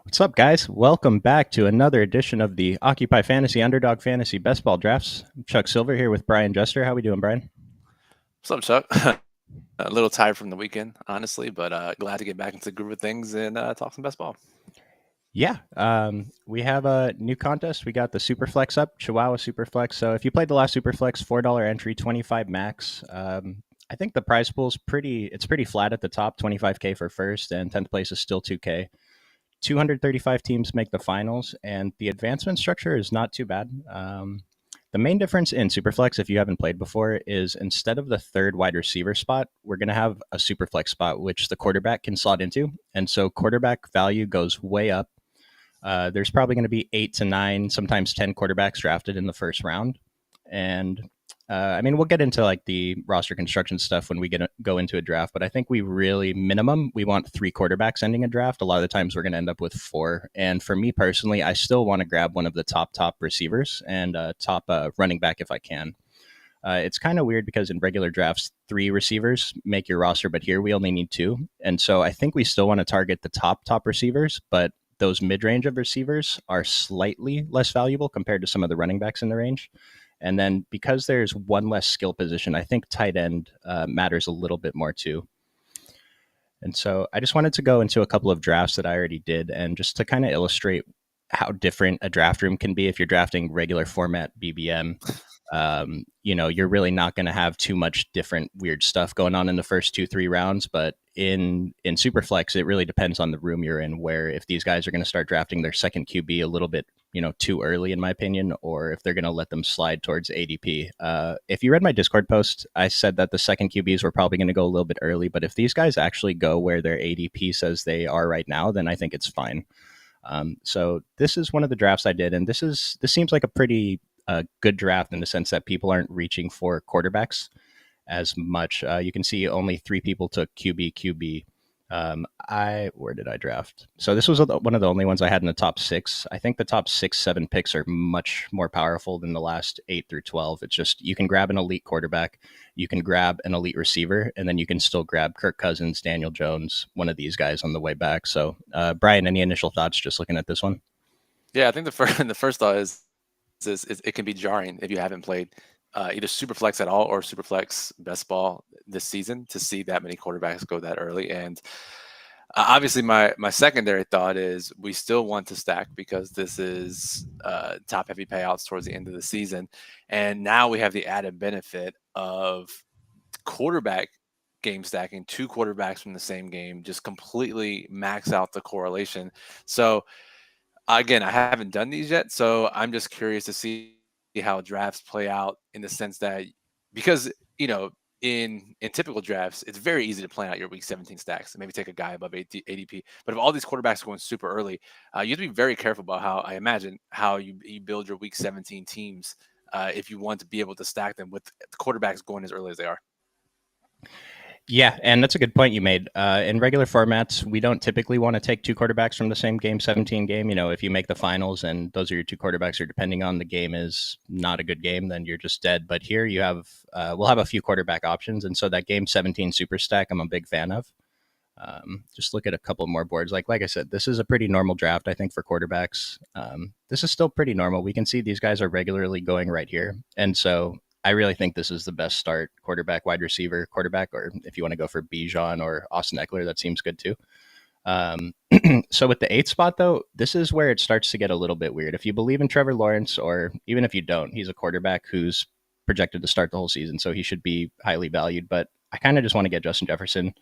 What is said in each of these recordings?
What's up, guys? Welcome back to another edition of the Occupy Fantasy Underdog Fantasy Best Ball Drafts. I'm Chuck Silver here with Brian Jester. How we doing, Brian? What's up, Chuck? A little tired from the weekend, honestly, but glad to get back into the groove of things and talk some best ball. Yeah, we have a new contest. We got the Superflex up, Chihuahua Superflex. So if you played the last Superflex, $4 entry, 25 max. I think the prize pool's pretty flat at the top, 25K for first, and 10th place is still 2K. 235 teams make the finals, and the advancement structure is not too bad. The main difference in Superflex, if you haven't played before, is instead of the third wide receiver spot, we're going to have a Superflex spot, which the quarterback can slot into. And so quarterback value goes way up. There's probably going to be 8 to 9, sometimes 10 quarterbacks drafted in the first round. And I mean, we'll get into like the roster construction stuff when we go into a draft, but I think we really minimum we want 3 quarterbacks ending a draft. A lot of the times we're going to end up with 4. And for me personally, I still want to grab one of the top receivers and top running back if I can. It's kind of weird because in regular drafts, 3 receivers make your roster, but here we only need 2. And so I think we still want to target the top receivers, but those mid range of receivers are slightly less valuable compared to some of the running backs in the range. And then because there's one less skill position, I think tight end matters a little bit more too. And so I just wanted to go into a couple of drafts that I already did and just to kind of illustrate how different a draft room can be if you're drafting regular format BBM. You're really not going to have too much different weird stuff going on in the first 2-3 rounds. But in Superflex, it really depends on the room you're in. Where if these guys are going to start drafting their second QB a little bit, too early, in my opinion, or if they're going to let them slide towards ADP. If you read my Discord post, I said that the second QBs were probably going to go a little bit early. But if these guys actually go where their ADP says they are right now, then I think it's fine. So this is one of the drafts I did, and this seems like a pretty good draft in the sense that people aren't reaching for quarterbacks as much. You can see only 3 people took QB. Where did I draft? So this was one of the only ones I had in the top 6. I think the top 6, 7 picks are much more powerful than the last 8 through 12. It's just you can grab an elite quarterback, you can grab an elite receiver, and then you can still grab Kirk Cousins, Daniel Jones, one of these guys on the way back. So, Brian, any initial thoughts just looking at this one? Yeah, I think the first the first thought is it can be jarring if you haven't played either Superflex at all or Superflex best ball this season to see that many quarterbacks go that early. And obviously, my secondary thought is we still want to stack because this is top heavy payouts towards the end of the season, and now we have the added benefit of quarterback game stacking, 2 quarterbacks from the same game, just completely max out the correlation. So again, I haven't done these yet, so I'm just curious to see how drafts play out in the sense that because in typical drafts, it's very easy to plan out your week 17 stacks and maybe take a guy above ADP. But if all these quarterbacks are going super early, you have to be very careful about how I imagine how you build your week 17 teams if you want to be able to stack them with the quarterbacks going as early as they are. Yeah, and that's a good point you made. In regular formats, we don't typically want to take 2 quarterbacks from the same game, 17 game. If you make the finals and those are your 2 quarterbacks, or depending on the game is not a good game, then you're just dead. But here we'll have a few quarterback options. And so that game 17 super stack, I'm a big fan of. Just look at a couple more boards. Like I said, this is a pretty normal draft, I think, for quarterbacks. This is still pretty normal. We can see these guys are regularly going right here. And so I really think this is the best start: quarterback, wide receiver, quarterback, or if you want to go for Bijan or Austin Eckler, that seems good too. Um, so with the 8th spot, though, this is where it starts to get a little bit weird. If you believe in Trevor Lawrence, or even if you don't, he's a quarterback who's projected to start the whole season, so he should be highly valued. But I kind of just want to get Justin Jefferson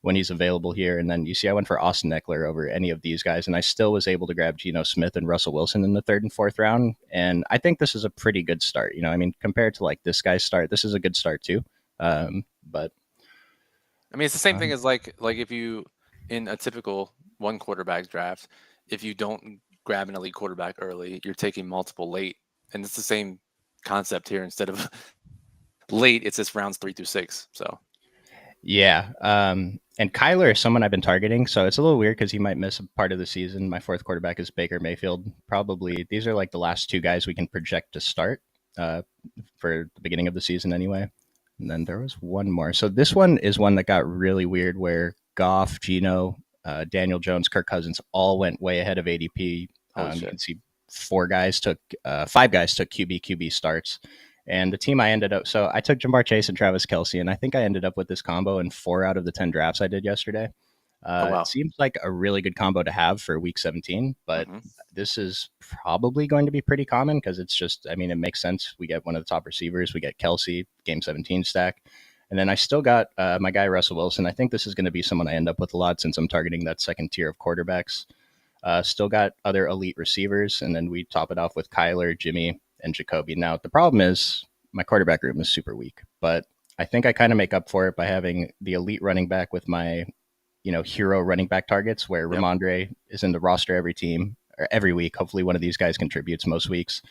when he's available here. And then you see I went for Austin Eckler over any of these guys, and I still was able to grab Geno Smith and Russell Wilson in the 3rd and 4th round. And I think this is a pretty good start. I mean, compared to like this guy's start, this is a good start too. But I mean, it's the same thing as like if you in a typical 1 quarterback draft, if you don't grab an elite quarterback early, you're taking multiple late, and it's the same concept here. Instead of late, it's just rounds 3 through 6. So yeah. And Kyler is someone I've been targeting, so it's a little weird because he might miss a part of the season. My 4th quarterback is Baker Mayfield. Probably these are like the last 2 guys we can project to start for the beginning of the season anyway. And then there was one more. So this one is one that got really weird where Goff, Geno, Daniel Jones, Kirk Cousins all went way ahead of ADP. Holy You shit. can see five guys took QB starts. And the team I ended up, so I took Jamar Chase and Travis Kelsey, and I think I ended up with this combo in 4 out of the 10 drafts I did yesterday. Oh It wow. seems like a really good combo to have for week 17, but Hmm. this is probably going to be pretty common because it's just, I mean, it makes sense. We get one of the top receivers, we get Kelsey, game 17 stack. And then I still got my guy, Russell Wilson. I think this is going to be someone I end up with a lot since I'm targeting that second tier of quarterbacks. Still got other elite receivers, and then we top it off with Kyler, Jimmy, and Jacoby. Now, the problem is my quarterback room is super weak, but I think I kind of make up for it by having the elite running back with my hero running back targets where Yep. Ramondre is in the roster every team or every week. Hopefully, one of these guys contributes most weeks.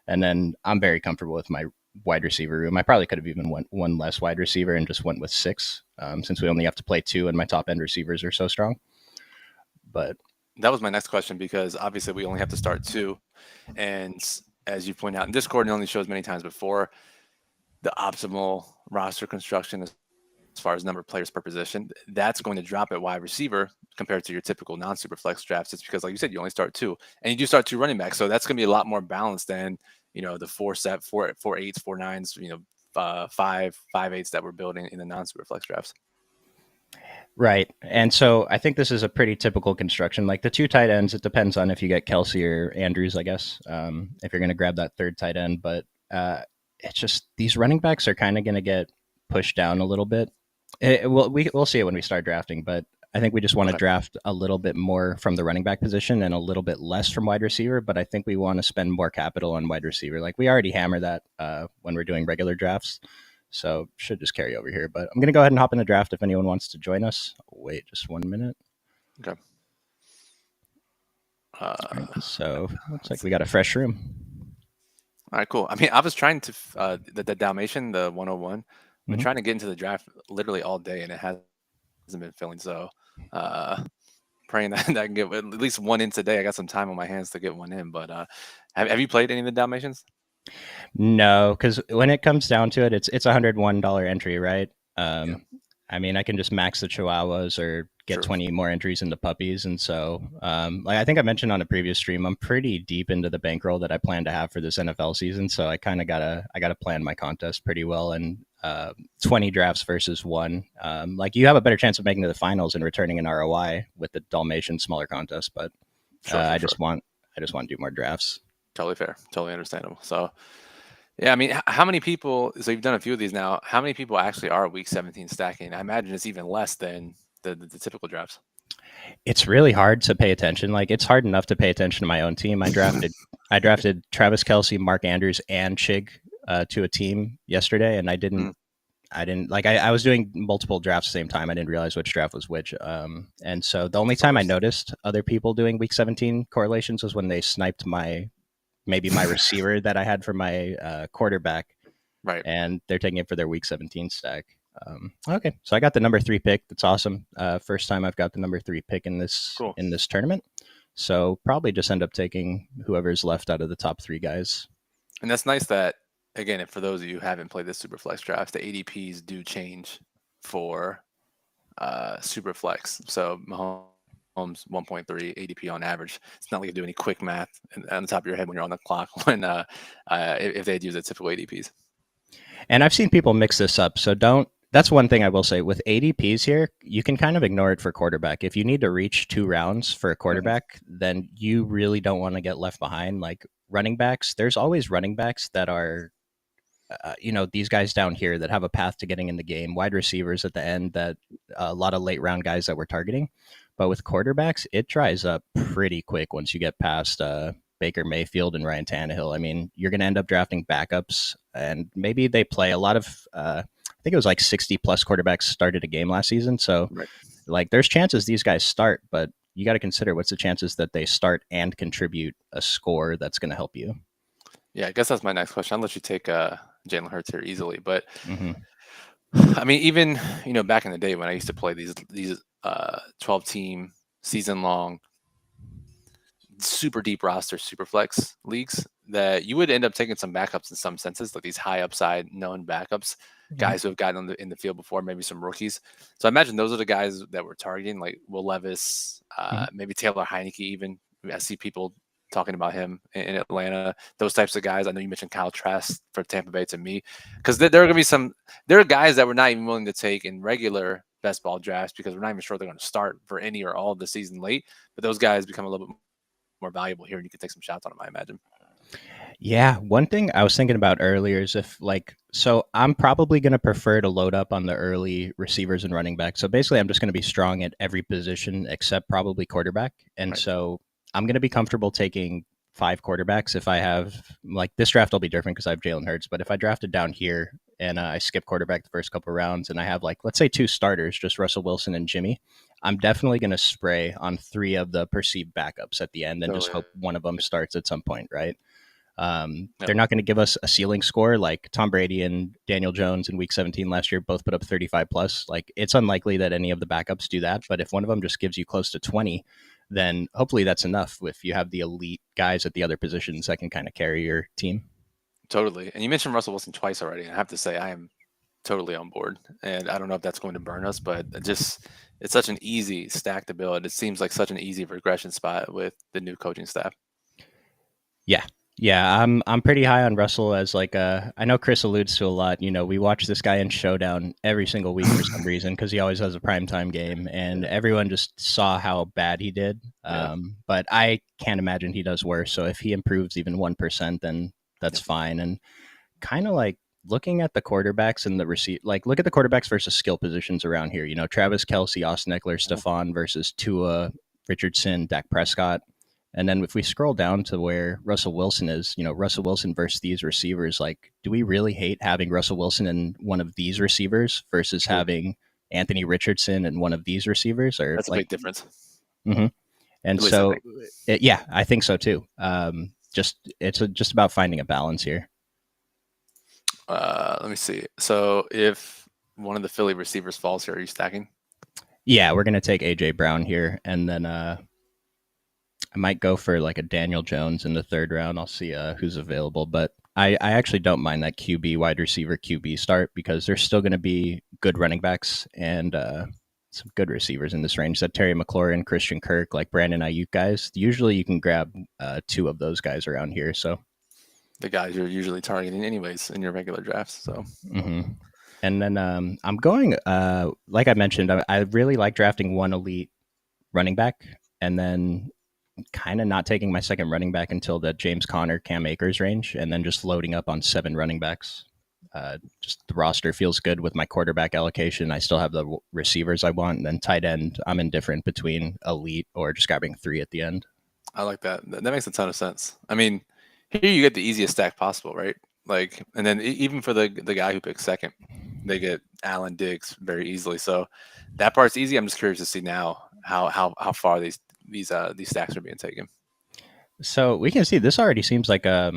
And then I'm very comfortable with my wide receiver room. I probably could have even went one less wide receiver and just went with six since we only have to play two and my top end receivers are so strong. But That was my next question because obviously we only have to start two. And as you point out in Discord, it only shows many times before the optimal roster construction as far as number of players per position, that's going to drop at wide receiver compared to your typical non-super flex drafts. It's because, like you said, you only start two, and you do start two running backs, so that's going to be a lot more balanced than the four eights, 4 9s, five eights that we're building in the non-super flex drafts. right. And so I think this is a pretty typical construction. Like the two tight ends, it depends on if you get Kelsey or Andrews, I guess, if you're going to grab that third tight end. But it's just these running backs are kind of going to get pushed down a little bit. We'll see it when we start drafting, but I think we just want to Okay. draft a little bit more from the running back position and a little bit less from wide receiver. But I think we want to spend more capital on wide receiver. Like we already hammer that when we're doing regular drafts. So should just carry over here. But I'm going to go ahead and hop in the draft if anyone wants to join us. Wait just 1 minute. Okay. All right. So looks like Let's we see. got a fresh room. All right, cool. I mean, I was trying to the Dalmatian, the 101. I've been Mm-hmm. trying to get into the draft literally all day, and it hasn't been filling. So, praying that I can get at least one in today. I got some time on my hands to get one in. But have you played any of the Dalmatians? No, because when it comes down to it, it's $101 entry, right? Yeah, I mean, I can just max the Chihuahuas or get true. 20 more entries into puppies, and so like I think I mentioned on a previous stream, I'm pretty deep into the bankroll that I plan to have for this NFL season. So I kind of gotta plan my contest pretty well, and 20 drafts versus one. Like you have a better chance of making to the finals and returning an ROI with the Dalmatian smaller contest, but Sure, sure, I sure. just want to do more drafts. Totally fair. Totally understandable. So, yeah, I mean, how many people? So you've done a few of these now. How many people actually are week 17 stacking? I imagine it's even less than the typical drafts. It's really hard to pay attention. Like it's hard enough to pay attention to my own team. I drafted Travis Kelsey, Mark Andrews, and Chig to a team yesterday, and Mm, I didn't like I was doing multiple drafts at the same time. I didn't realize which draft was which. And so the only that's the time I worst. noticed other people doing week 17 correlations was when they sniped my receiver that I had for my quarterback, Right. and they're taking it for their week 17 stack. Okay, so I got the number 3 pick. That's awesome. First time I've got the number 3 pick Cool. in this tournament. So probably just end up taking whoever's left out of the top 3 guys. And that's nice that, again, for those of you who haven't played this Superflex draft, the ADPs do change for Superflex. So Mahomes 1.3 ADP on average. It's not like you do any quick math on the top of your head when you're on the clock when if they'd use the typical ADPs. And I've seen people mix this up. So don't. That's one thing I will say with ADPs here. You can kind of ignore it for quarterback. If you need to reach 2 rounds for a Mhm. quarterback, then you really don't want to get left behind. Like running backs, there's always running backs that are these guys down here that have a path to getting in the game, wide receivers at the end, that a lot of late round guys that we're targeting. But with quarterbacks, it dries up pretty quick once you get past Baker Mayfield and Ryan Tannehill. I mean, you're going to end up drafting backups, and maybe they play a lot of. I think it was like 60 plus quarterbacks started a game last season. So, Right. like, there's chances these guys start, but you got to consider what's the chances that they start and contribute a score that's going to help you. Yeah, I guess that's my next question. I'll let you take Jalen Hurts here easily, but Mm-hmm. I mean, even back in the day when I used to play these 12 team season long super deep roster, super flex leagues, that you would end up taking some backups in some senses, like these high upside known backups, Mhm. guys who have gotten in the field before, maybe some rookies. So I imagine those are the guys that we're targeting, like Will Levis, Mhm. maybe Taylor Heineke. Even I see people talking about him in Atlanta. Those types of guys. I know you mentioned Kyle Trask for Tampa Bay to me, because there are going to be some. There are guys that we're not even willing to take in regular best ball drafts because we're not even sure they're going to start for any or all of the season late. But those guys become a little bit more valuable here, and you can take some shots on them, I imagine. Yeah, one thing I was thinking about earlier is if like so I'm probably going to prefer to load up on the early receivers and running back. So basically I'm just going to be strong at every position except probably quarterback. And Right. so I'm going to be comfortable taking 5 quarterbacks if I have like this draft will be different because I have Jalen Hurts, but if I drafted down here and I skip quarterback the first couple rounds and I have like let's say 2 starters, just Russell Wilson and Jimmy, I'm definitely going to spray on 3 of the perceived backups at the end and just Totally. hope one of them starts at some point, right? Yep. They're not going to give us a ceiling score like Tom Brady and Daniel Jones in Week 17 last year both put up 35 plus. Like it's unlikely that any of the backups do that, but if one of them just gives you close to 20, then hopefully that's enough. If you have the elite guys at the other positions that can kind of carry your team. Totally. And you mentioned Russell Wilson twice already. And I have to say, I am totally on board. And I don't know if that's going to burn us, but it's such an easy stack to build. It seems like such an easy regression spot with the new coaching staff. Yeah. Yeah, I'm pretty high on Russell as like I know Chris alludes to a lot. You know, we watch this guy in Showdown every single week for some reason because he always has a primetime game, and Yeah. everyone just saw how bad he did. Yeah. But I can't imagine he does worse. So if he improves even 1%, then that's Yep. fine. And kind of like looking at the quarterbacks and the receipt, like look at the quarterbacks versus skill positions around here. You know, Travis Kelsey, Austin Eckler, Mhm. Stephon versus Tua, Richardson, Dak Prescott. And then if we scroll down to where Russell Wilson is, you know, Russell Wilson versus these receivers, like, do we really hate having Russell Wilson and one of these receivers versus True. having Anthony Richardson and one of these receivers? Or That's a like, big difference. mm-hmm. And At least I so, think. yeah, I think so too. Just it's just about finding a balance here. Let me see. So if one of the Philly receivers falls here, are you stacking? Yeah, we're gonna take AJ Brown here, and then I might go for like a Daniel Jones in the 3rd round. I'll see who's available, but I actually don't mind that QB wide receiver QB start because there's still going to be good running backs and some good receivers in this range. That Terry McLaurin, Christian Kirk, like Brandon Ayuk guys. Usually you can grab 2 of those guys around here. So, The guys you're usually targeting anyways in your regular drafts. So mm-hmm. And then I'm going like I mentioned, I really like drafting one elite running back, and then kind of not taking my second running back until the James Conner, Cam Akers range, and then just loading up on 7 running backs. Just the roster feels good with my quarterback allocation. I still have the receivers I want, and then tight end. I'm indifferent between elite or just grabbing 3 at the end. I like that. That makes a ton of sense. I mean, here you get the easiest stack possible, right? Like, and then even for the guy who picks second, they get Allen Diggs very easily. So that part's easy. I'm just curious to see now how far these stacks are being taken. So we can see this already seems like I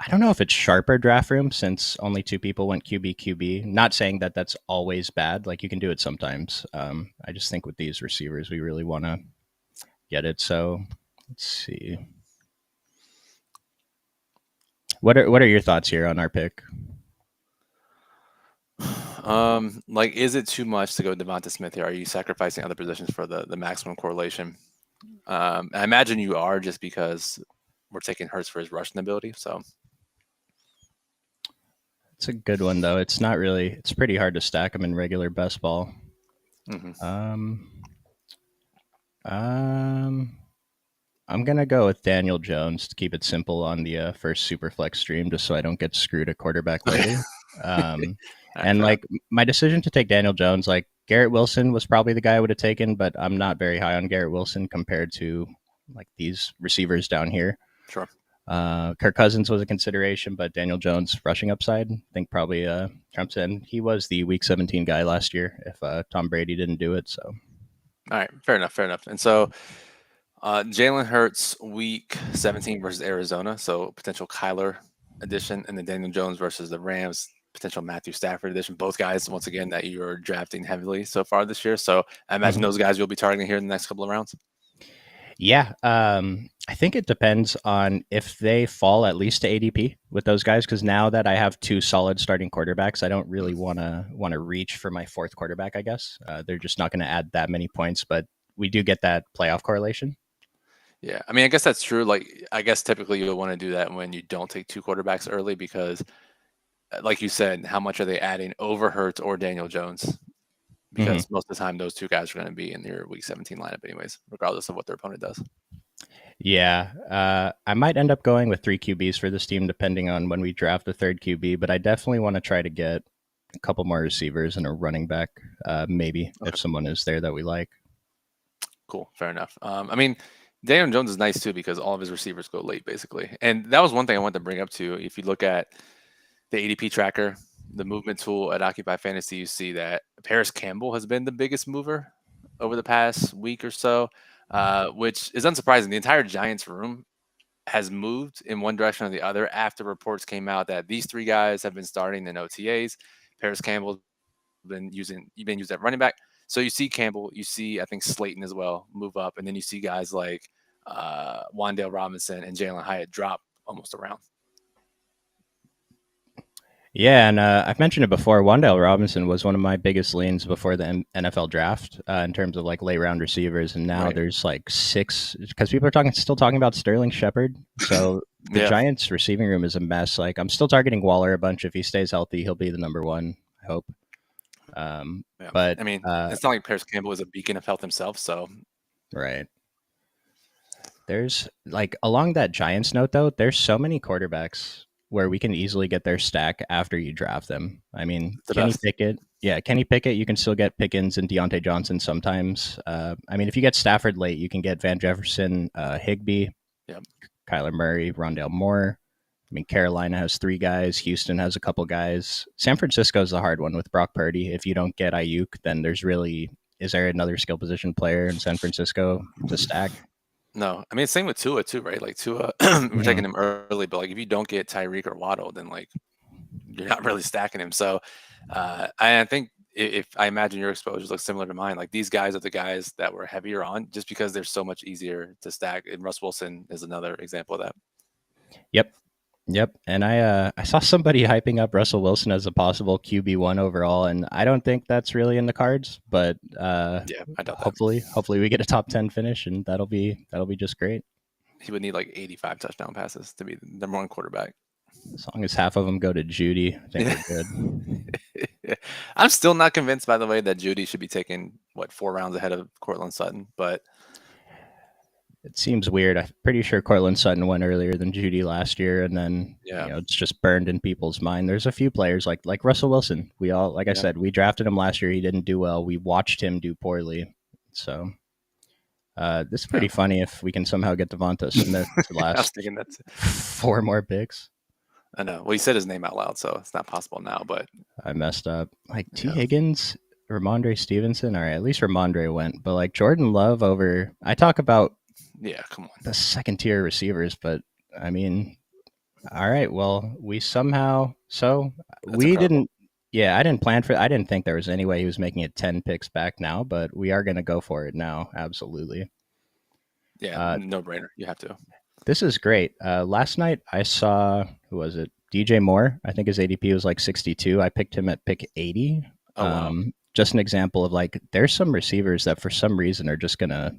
don't know if it's sharper draft room since only 2 people went QB QB. Not saying that that's always bad. Like you can do it sometimes. I just think with these receivers, we really want to get it. So let's see. What are your thoughts here on our pick? Like, is it too much to go Devonta Smith here? Are you sacrificing other positions for the maximum correlation? I imagine you are, just because we're taking Hurts for his rushing ability. So It's a good one though. It's not really. It's pretty hard to stack them in regular best ball. mhm. Um, um, I'm gonna go with Daniel Jones to keep it simple on the first Superflex stream, just so I don't get screwed at quarterback Okay. later. Um, All right, and fair enough. like my decision to take Daniel Jones, like Garrett Wilson was probably the guy I would have taken, but I'm not very high on Garrett Wilson compared to like these receivers down here. Sure. Kirk Cousins was a consideration, but Daniel Jones rushing upside, I think probably trumps in. He was the Week 17 guy last year if Tom Brady didn't do it. So All right, fair enough, fair enough. And so Jalen Hurts week 17 versus Arizona, so potential Kyler addition, and then Daniel Jones versus the Rams, potential Matthew Stafford addition. Both guys, once again, that you're drafting heavily so far this year. So I imagine mhm. those guys you'll be targeting here in the next couple of rounds. Yeah, I think it depends on if they fall at least to ADP with those guys. Because now that I have two solid starting quarterbacks, I don't really Mm. want to reach for my fourth quarterback. I guess they're just not going to add that many points, but we do get that playoff correlation. Yeah, I mean, I guess that's true. Like, I guess typically you'll want to do that when you don't take two quarterbacks early because, like you said, how much are they adding over Hurts or Daniel Jones? Hmm. Because most of the time, those two guys are going to be in your Week 17 lineup, anyways, regardless of what their opponent does. Yeah, I might end up going with three QBs for this team, depending on when we draft the third QB. But I definitely want to try to get a couple more receivers and a running back, maybe if Okay, someone is there that we like. cool, fair enough. I mean, Daniel Jones is nice too because all of his receivers go late, basically. And that was one thing I wanted to bring up too. If you look at the ADP tracker, the movement tool at Occupy Fantasy, you see that Paris Campbell has been the biggest mover over the past week or so, which is unsurprising. The entire Giants room has moved in one direction or the other after reports came out that these three guys have been starting in OTAs. Paris Campbell's you've been used at running back. So you see Campbell, you see I think Slayton as well move up, and then you see guys like Wandale Robinson and Jalen Hyatt drop almost around. Yeah, and I've mentioned it before. Wandale Robinson was one of my biggest leans before the NFL draft in terms of like late round receivers, and now Right. there's like six because people are still talking about Sterling Shepard. So the Yeah. Giants' receiving room is a mess. Like I'm still targeting Waller a bunch. If he stays healthy, he'll be the number one. I hope. Yeah. But I mean, it's not like Paris Campbell is a beacon of health himself. So right. There's like along that Giants note though, there's so many quarterbacks where we can easily get their stack after you draft them. I mean, the Kenny best. Pickett, yeah, Kenny Pickett, you can still get Pickens and Deontay Johnson sometimes. I mean, if you get Stafford late, you can get Van Jefferson, Higby, Yeah. Kyler Murray, Rondale Moore. I mean, Carolina has three guys. Houston has a couple guys. San Francisco's the hard one with Brock Purdy. If you don't get Ayuk, then there's really is there another skill position player in San Francisco to stack? No, I mean, same with Tua too, right? Like Tua, we're taking Mhm. him early, but like if you don't get Tyreek or Waddle, then like you're not really stacking him. So I think if I imagine your exposures look similar to mine, like these guys are the guys that were heavier on just because they're so much easier to stack. And Russ Wilson is another example of that. Yep. Yep. And I saw somebody hyping up Russell Wilson as a possible QB1 overall, and I don't think that's really in the cards, but Yeah, I doubt that. hopefully we get a top 10 finish, and that'll be just great. He would need like 85 touchdown passes to be the number one quarterback. As long as half of them go to Judy, I think Yeah. we're good. I'm still not convinced, by the way, that Judy should be taken, what, 4 rounds ahead of Cortland Sutton. But It seems weird. I'm pretty sure Cortland Sutton went earlier than Judy last year, and then yeah, it's just burned in people's mind. There's a few players like Russell Wilson. We all, like I yeah, said, we drafted him last year. He didn't do well. We watched him do poorly. So this is yeah. pretty funny if we can somehow get Devonta Smith to I was last thinking that's, four more picks. I know. Well, he said his name out loud, so it's not possible now, but I messed up. Like T. yeah. Higgins, Ramondre Stevenson. All right, at least Ramondre went. But like Jordan Love over. I talk about Yeah, come on. the second tier receivers, but I mean, all right. Well, we somehow That's we incredible. didn't. Yeah, I didn't plan for. I didn't think there was any way he was making it 10 picks back now, but we are going to go for it now. Absolutely. Yeah, Uh, no brainer. You have to. this is great. Last night I saw who was it? DJ Moore. I think his ADP was like 62. I picked him at pick 80. Oh, wow. Just an example of like there's some receivers that for some reason are just gonna.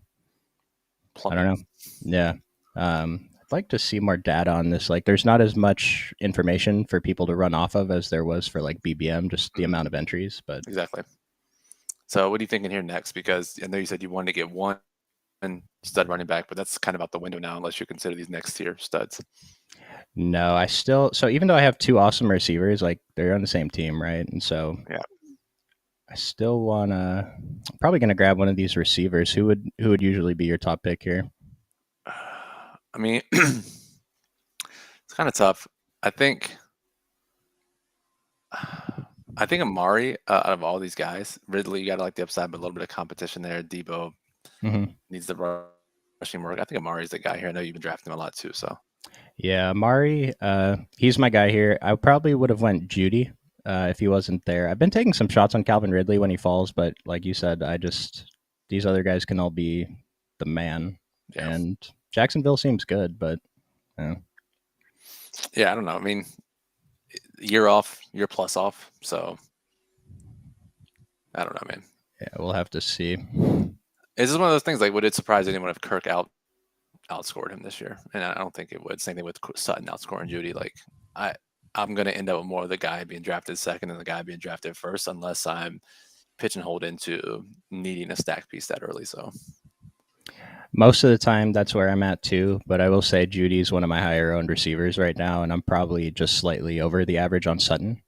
I don't Plummet. know. Yeah. I'd like to see more data on this. Like, there's not as much information for people to run off of as there was for like BBM, just the Mhm, amount of entries. But exactly. So what are you thinking here next? Because I know you said you wanted to get one stud running back, but that's kind of out the window now unless you consider these next tier studs. no, I still. So even though I have two awesome receivers, like they're on the same team, right? And so Yeah. I still wanna. I'm probably gonna grab one of these receivers. Who would usually be your top pick here? I mean, it's kind of tough. I think I think Amari out of all these guys, Ridley, you got to like the upside, but a little bit of competition there. Debo Hmm. needs the rushing work. I think Amari's the guy here. I know you've been drafting him a lot too. So Yeah, Amari. He's my guy here. I probably would have went Judy if he wasn't there. I've been taking some shots on Calvin Ridley when he falls, but like you said, I just these other guys can all be the man. Yeah. and Jacksonville seems good, but uh, Yeah, I don't know. I mean, year off, year plus off. So I don't know, man. yeah, we'll have to see. It's just one of those things. Like, would it surprise anyone if Kirk outscored him this year? And I don't think it would. Same thing with Sutton outscoring Judy. Like, I I'm gonna end up with more of the guy being drafted second than the guy being drafted first, unless I'm pigeonholed into needing a stack piece that early. So Most of the time, that's where I'm at too. But I will say Judy's one of my higher owned receivers right now, and I'm probably just slightly over the average on Sutton.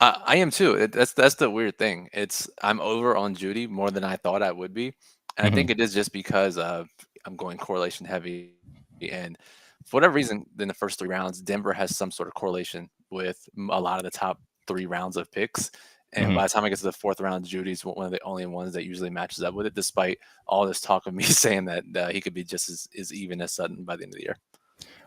I am too. That's the weird thing. I'm over on Judy more than I thought I would be, and I think Hmm. it is just because of I'm going correlation heavy, and for whatever reason, in the first 3 rounds, Denver has some sort of correlation with a lot of the top 3 rounds of picks. And by Hmm. the time I get to the fourth round, Judy's one of the only ones that usually matches up with it, despite all this talk of me saying that he could be just as even as Sutton by the end of the year.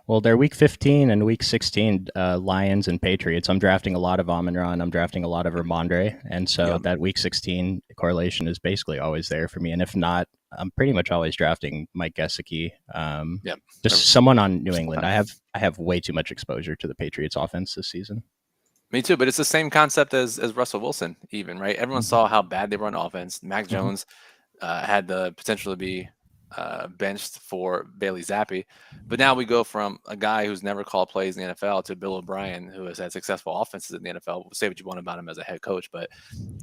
Well, they're week 15 and week 16 Lions and Patriots. I'm drafting a lot of Amon-Ra. I'm drafting a lot of Mhm. Ramondre. And so Yeah, that week 16 correlation is basically always there for me. And if not, I'm pretty much always drafting Mike Gesicki. yeah. Just Every someone on New single England. time. I have way too much exposure to the Patriots offense this season. Me too, but it's the same concept as Russell Wilson, even right. Everyone saw Hmm. how bad they were on offense. Mac Hmm. Jones had the potential to be benched for Bailey Zappi, but now we go from a guy who's never called plays in the NFL to Bill O'Brien, who has had successful offenses in the NFL. Say what you want about him as a head coach, but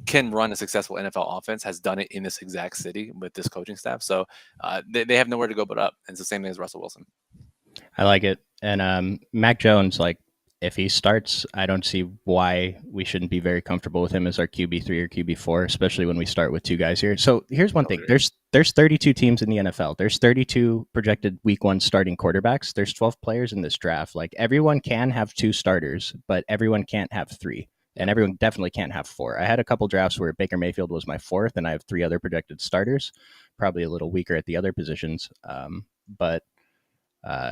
can run a successful NFL offense. Has done it in this exact city with this coaching staff. So they have nowhere to go but up. And it's the same thing as Russell Wilson. I like it. And Mac Jones, like, if he starts, I don't see why we shouldn't be very comfortable with him as our QB3 or QB4, especially when we start with two guys here. So here's one Totally thing: agree. there's 32 teams in the NFL. There's 32 projected Week 1 starting quarterbacks. There's 12 players in this draft. Like, everyone can have two starters, but everyone can't have three. And Yep. everyone definitely can't have four. I had a couple drafts where Baker Mayfield was my fourth, and I have three other projected starters, probably a little weaker at the other positions. But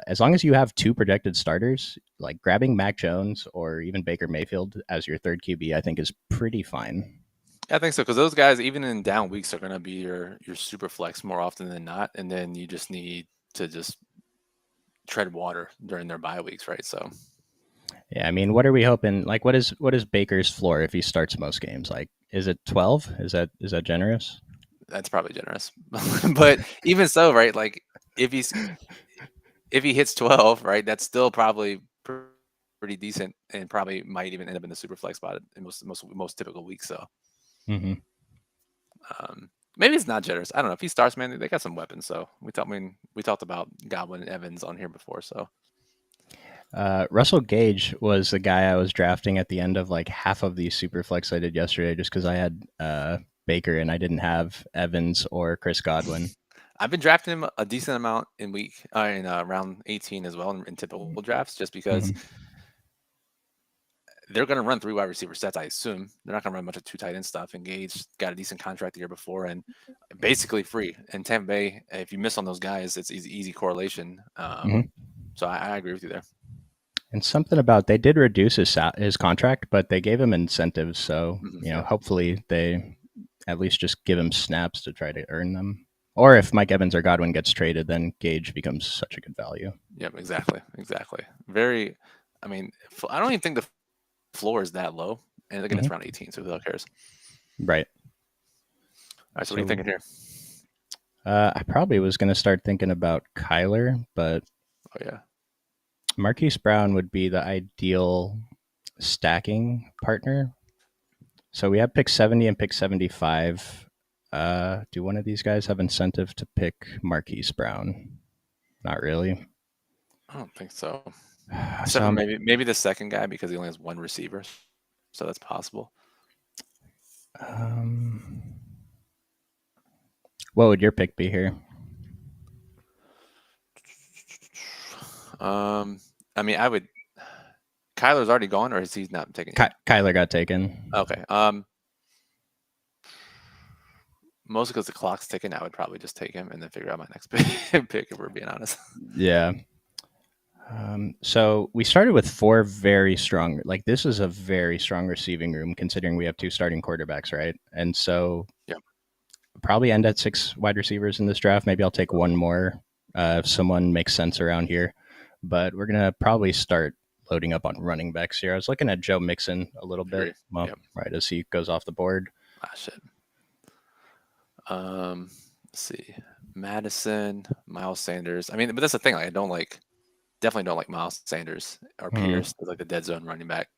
as long as you have two projected starters, like grabbing Mac Jones or even Baker Mayfield as your third QB, I think is pretty fine. I think so because those guys, even in down weeks, are going to be your super flex more often than not, and then you just need to just tread water during their bye weeks, right? So Yeah, I mean, what are we hoping? Like, what is Baker's floor if he starts most games? Like, is it 12? Is that generous? that's probably generous, but even so, right? Like if he's if he hits 12, right, that's still probably pretty decent, and probably might even end up in the super flex spot in most typical weeks. So Hmm. maybe it's not generous. I don't know if he starts, man. They got some weapons. So we talked about Godwin and Evans on here before, so. Russell Gage was the guy I was drafting at the end of like half of these super flex I did yesterday, just because I had Baker and I didn't have Evans or Chris Godwin. I've been drafting him a decent amount in round 18 as well in typical drafts, just because Hmm. they're going to run 3 wide receiver sets. I assume they're not going to run a bunch of 2 tight end stuff. And Gage got a decent contract the year before and basically free. And Tampa Bay, if you miss on those guys, it's easy correlation. Hmm. So I agree with you there. And something about they did reduce his contract, but they gave him incentives. So Yep. hopefully they at least just give him snaps to try to earn them. Or if Mike Evans or Godwin gets traded, then Gage becomes such a good value. Yep. Exactly. Very. I mean, I don't even think the floor is that low. And again, it's Hmm. round 18, so who the hell cares? Right. All right. So what are you So thinking here? I probably was going to start thinking about Kyler, but Oh yeah. Marquise Brown would be the ideal stacking partner. So we have pick 70 and pick 75. Do one of these guys have incentive to pick Marquise Brown? Not really. I don't think so. So Except for maybe the second guy because he only has one receiver, so that's possible. um, what would your pick be here? I mean, I would. Kyler's already gone, or is he not taken yet? Kyler got taken. Okay. Mostly because the clock's ticking, I would probably just take him and then figure out my next pick. If we're being honest. Yeah. So we started with four very strong. Like, this is a very strong receiving room considering we have two starting quarterbacks, right? And so Yeah. probably end at six wide receivers in this draft. Maybe I'll take one more if someone makes sense around here. But we're gonna probably start loading up on running backs here. I was looking at Joe Mixon a little bit, Agree. well, Yep. right as he goes off the board. Ah, shit. Let's see. Madison, Miles Sanders. I mean, but that's the thing. Like, I don't like, definitely don't like Miles Sanders or Mm-hmm. Pierce. They're like the dead zone running back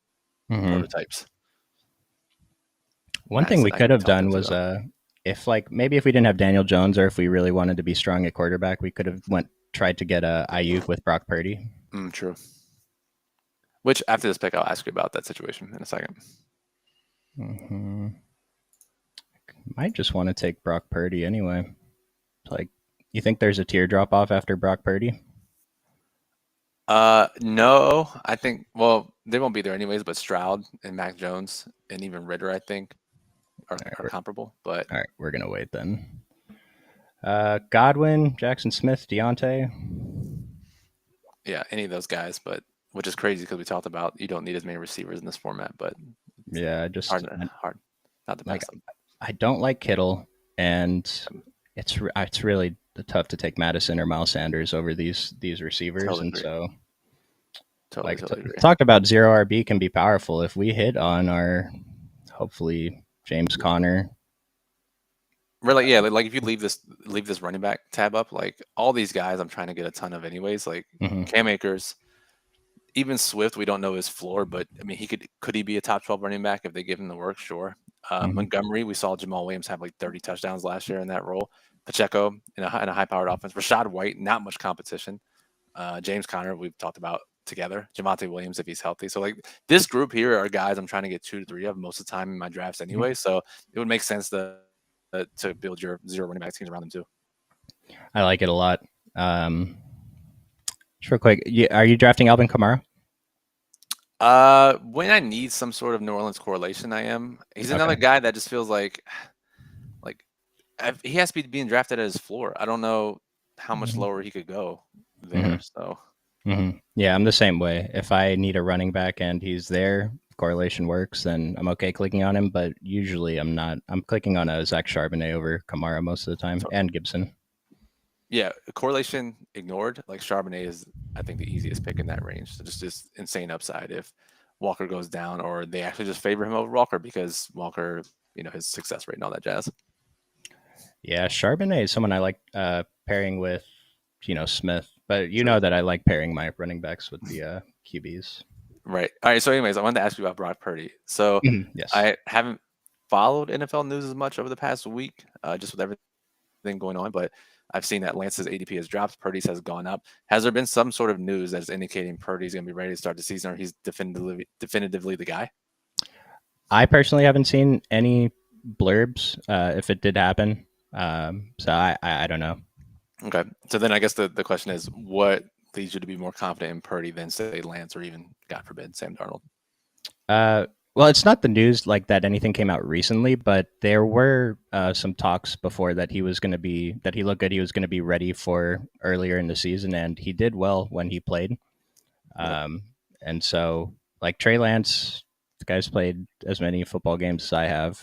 Mm-hmm. prototypes. One thing Madison, we I could could be have talked done into was though. if like maybe if we didn't have Daniel Jones or if we really wanted to be strong at quarterback, we could have went tried to get a Ayuk with Brock Purdy. True. Which after this pick, I'll ask you about that situation in a second. Mm-hmm. Might just want to take Brock Purdy anyway. Like, you think there's a tear drop off after Brock Purdy? No, I think well they won't be there anyways. But Stroud and Mac Jones and even Ritter, I think, All right, are comparable. But all right, we're gonna wait then. Godwin, Jackson Smith, Deontay. yeah, any of those guys. But which is crazy because we talked about you don't need as many receivers in this format, but it's Yeah, just hard not to like pass them. I don't like Kittle, and it's really tough to take Madison or Miles Sanders over these receivers, Totally and agree. so Totally, like totally agree. talked about zero RB can be powerful if we hit on our hopefully James Conner. Really, yeah. Like if you leave this running back tab up, like all these guys, I'm trying to get a ton of anyways. Like Mm-hmm, Cam Akers, even Swift, we don't know his floor, but I mean, he could he be a top 12 running back if they give him the work? Sure. mm-hmm, Montgomery, we saw Jamal Williams have like 30 touchdowns last year in that role. Pacheco in a high powered offense. Rashad White, not much competition. James Conner, we've talked about together. Javante Williams, if he's healthy. So like this group here are guys I'm trying to get 2 to 3 of most of the time in my drafts mm-hmm. anyway. So it would make sense to build your zero running back teams around them too. I like it a lot. Just real quick, are you drafting Alvin Kamara? When I need some sort of New Orleans correlation, I am. He's another Okay. guy that just feels like he has to be being drafted at his floor. I don't know how much Mm-hmm. lower he could go Mm-hmm. there. So Mm-hmm. Yeah, I'm the same way. If I need a running back and he's there, correlation works, then I'm okay clicking on him. But usually I'm not. I'm clicking on a Zach Charbonnet over Kamara most of the time, and Gibson. yeah, correlation ignored. Like Charbonnet is, I think, the easiest pick in that range. So just insane upside if Walker goes down, or they actually just favor him over Walker because Walker, his success rate and all that jazz. Yeah, Charbonnet is someone I like pairing with, Smith. But you True. know that I like pairing my running backs with the QBs. Right. All right. So, anyways, I wanted to ask you about Brock Purdy. So, Mhm, yes. I haven't followed NFL news as much over the past week, just with everything going on. But I've seen that Lance's ADP has dropped, Purdy's has gone up. Has there been some sort of news that is indicating Purdy's going to be ready to start the season, or he's definitively the guy? I personally haven't seen any blurbs if it did happen. So I don't know. Okay. So then I guess the question is, what leads you to be more confident in Purdy than say Lance or even, God forbid, Sam Darnold? Uh, well, it's not the news like that anything came out recently, but there were some talks before that he was going to be that he looked good. He was going to be ready for earlier in the season, and he did well when he played. Yep. Um, and so, like Trey Lance, the guy's played as many football games as I have.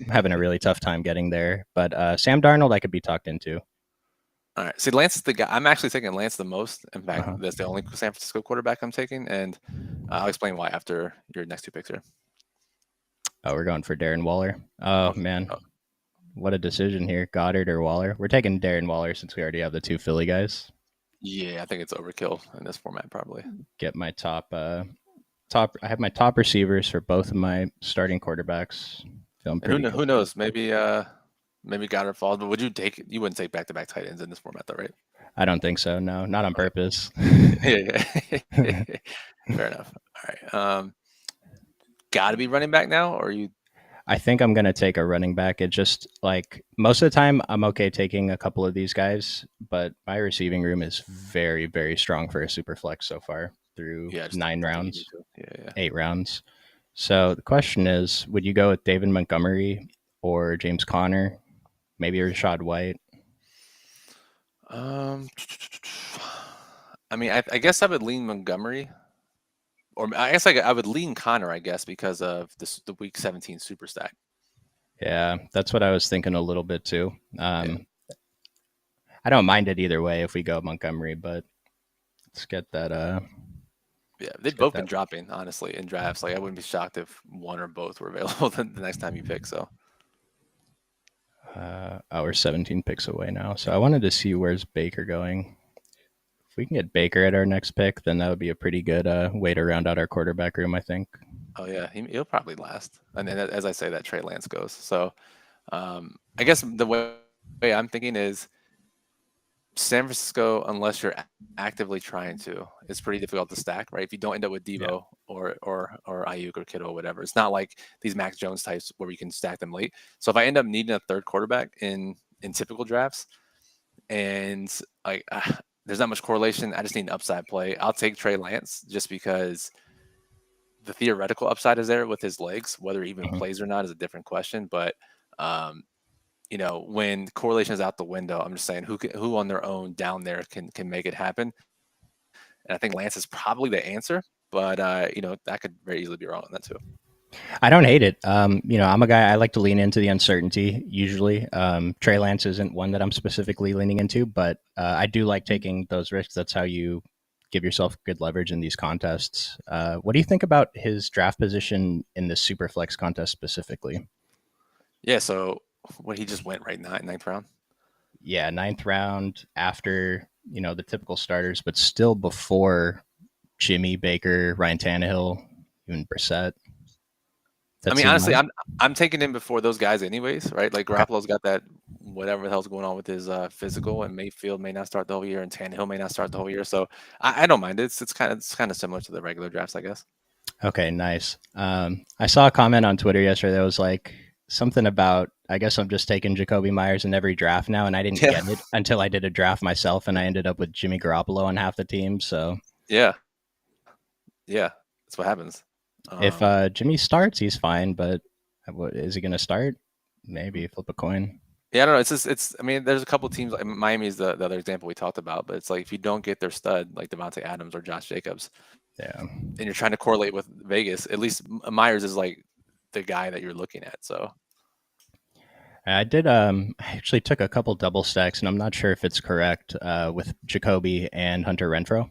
Having a really tough time getting there, but Sam Darnold, I could be talked into. All right. See, Lance is the guy. I'm actually taking Lance the most. In fact, Uh-huh. that's the only San Francisco quarterback I'm taking, and I'll explain why after your next two picks here. Oh, we're going for Darren Waller. Oh Okay. man, Oh, what a decision here, Goddard or Waller. We're taking Darren Waller since we already have the two Philly guys. yeah, I think it's overkill in this format, probably. Get my top. I have my top receivers for both of my starting quarterbacks. Feeling And who pretty good. who knows? Maybe Goddard falls, but would you take? You wouldn't take back to back tight ends in this format, though, right? I don't think so. No, not on Okay. purpose. Yeah. Fair enough. All right. Got to be running back now, or you? I think I'm gonna take a running back. It just like most of the time I'm okay taking a couple of these guys, but my receiving room is very, very strong for a super flex so far through Yeah, I just nine don't think you need rounds, to. Yeah. 8 rounds. So the question is, would you go with David Montgomery or James Conner, maybe Rashad White? Um, I mean, I guess I would lean Montgomery, or I guess I would lean Connor, I guess, because of the Week 17 super stack. Yeah, that's what I was thinking a little bit too. Yeah. I don't mind it either way if we go Montgomery, but let's get that. Yeah, Let's they've get both that. been dropping, honestly, in drafts. Like, I wouldn't be shocked if one or both were available the next time you pick. So, We're 17 picks away now. So I wanted to see where's Baker going. If we can get Baker at our next pick, then that would be a pretty good way to round out our quarterback room, I think. oh yeah, he'll probably last. And then, as I say, that Trey Lance goes. So, I guess the way I'm thinking is San Francisco, unless you're actively trying to, it's pretty difficult to stack, right? If you don't end up with Yeah. Debo or Ayuk or Kittle or whatever, it's not like these Mac Jones types where you can stack them late. So if I end up needing a third quarterback in typical drafts, and like there's not much correlation, I just need an upside play. I'll take Trey Lance just because the theoretical upside is there with his legs. Whether he even Mhm. plays or not is a different question, but um, when correlation is out the window, I'm just saying who on their own down there can make it happen. And I think Lance is probably the answer, but that could very easily be wrong on that too. I don't hate it. I'm a guy, I like to lean into the uncertainty usually. Trey Lance isn't one that I'm specifically leaning into, but I do like taking those risks. That's how you give yourself good leverage in these contests. What do you think about his draft position in the Superflex contest specifically? Yeah, so what he just went right ninth round. Yeah, ninth round after, the typical starters, but still before Jimmy, Baker, Ryan Tannehill, even Brissett. I That mean, seem honestly, high? I'm taking him before those guys anyways, right? Like Okay. Garoppolo's got that whatever the hell's going on with his physical, and Mayfield may not start the whole year, and Tannehill may not start the whole year. So I don't mind it. It's kind of similar to the regular drafts, I guess. Okay, nice. I saw a comment on Twitter yesterday that was like something about, I guess I'm just taking Jacoby Myers in every draft now, and I didn't Yeah, get it until I did a draft myself, and I ended up with Jimmy Garoppolo on half the team. So yeah, yeah. That's what happens. if Um, Jimmy starts, he's fine, but is he going to start? Maybe flip a coin. Yeah, I don't know. It's just it's. I mean, there's a couple teams like Miami is the other example we talked about, but it's like if you don't get their stud like Devontae Adams or Josh Jacobs, Yeah. and you're trying to correlate with Vegas, at least Myers is like the guy that you're looking at. So I did. I actually took a couple double stacks, and I'm not sure if it's correct with Jacoby and Hunter Renfro.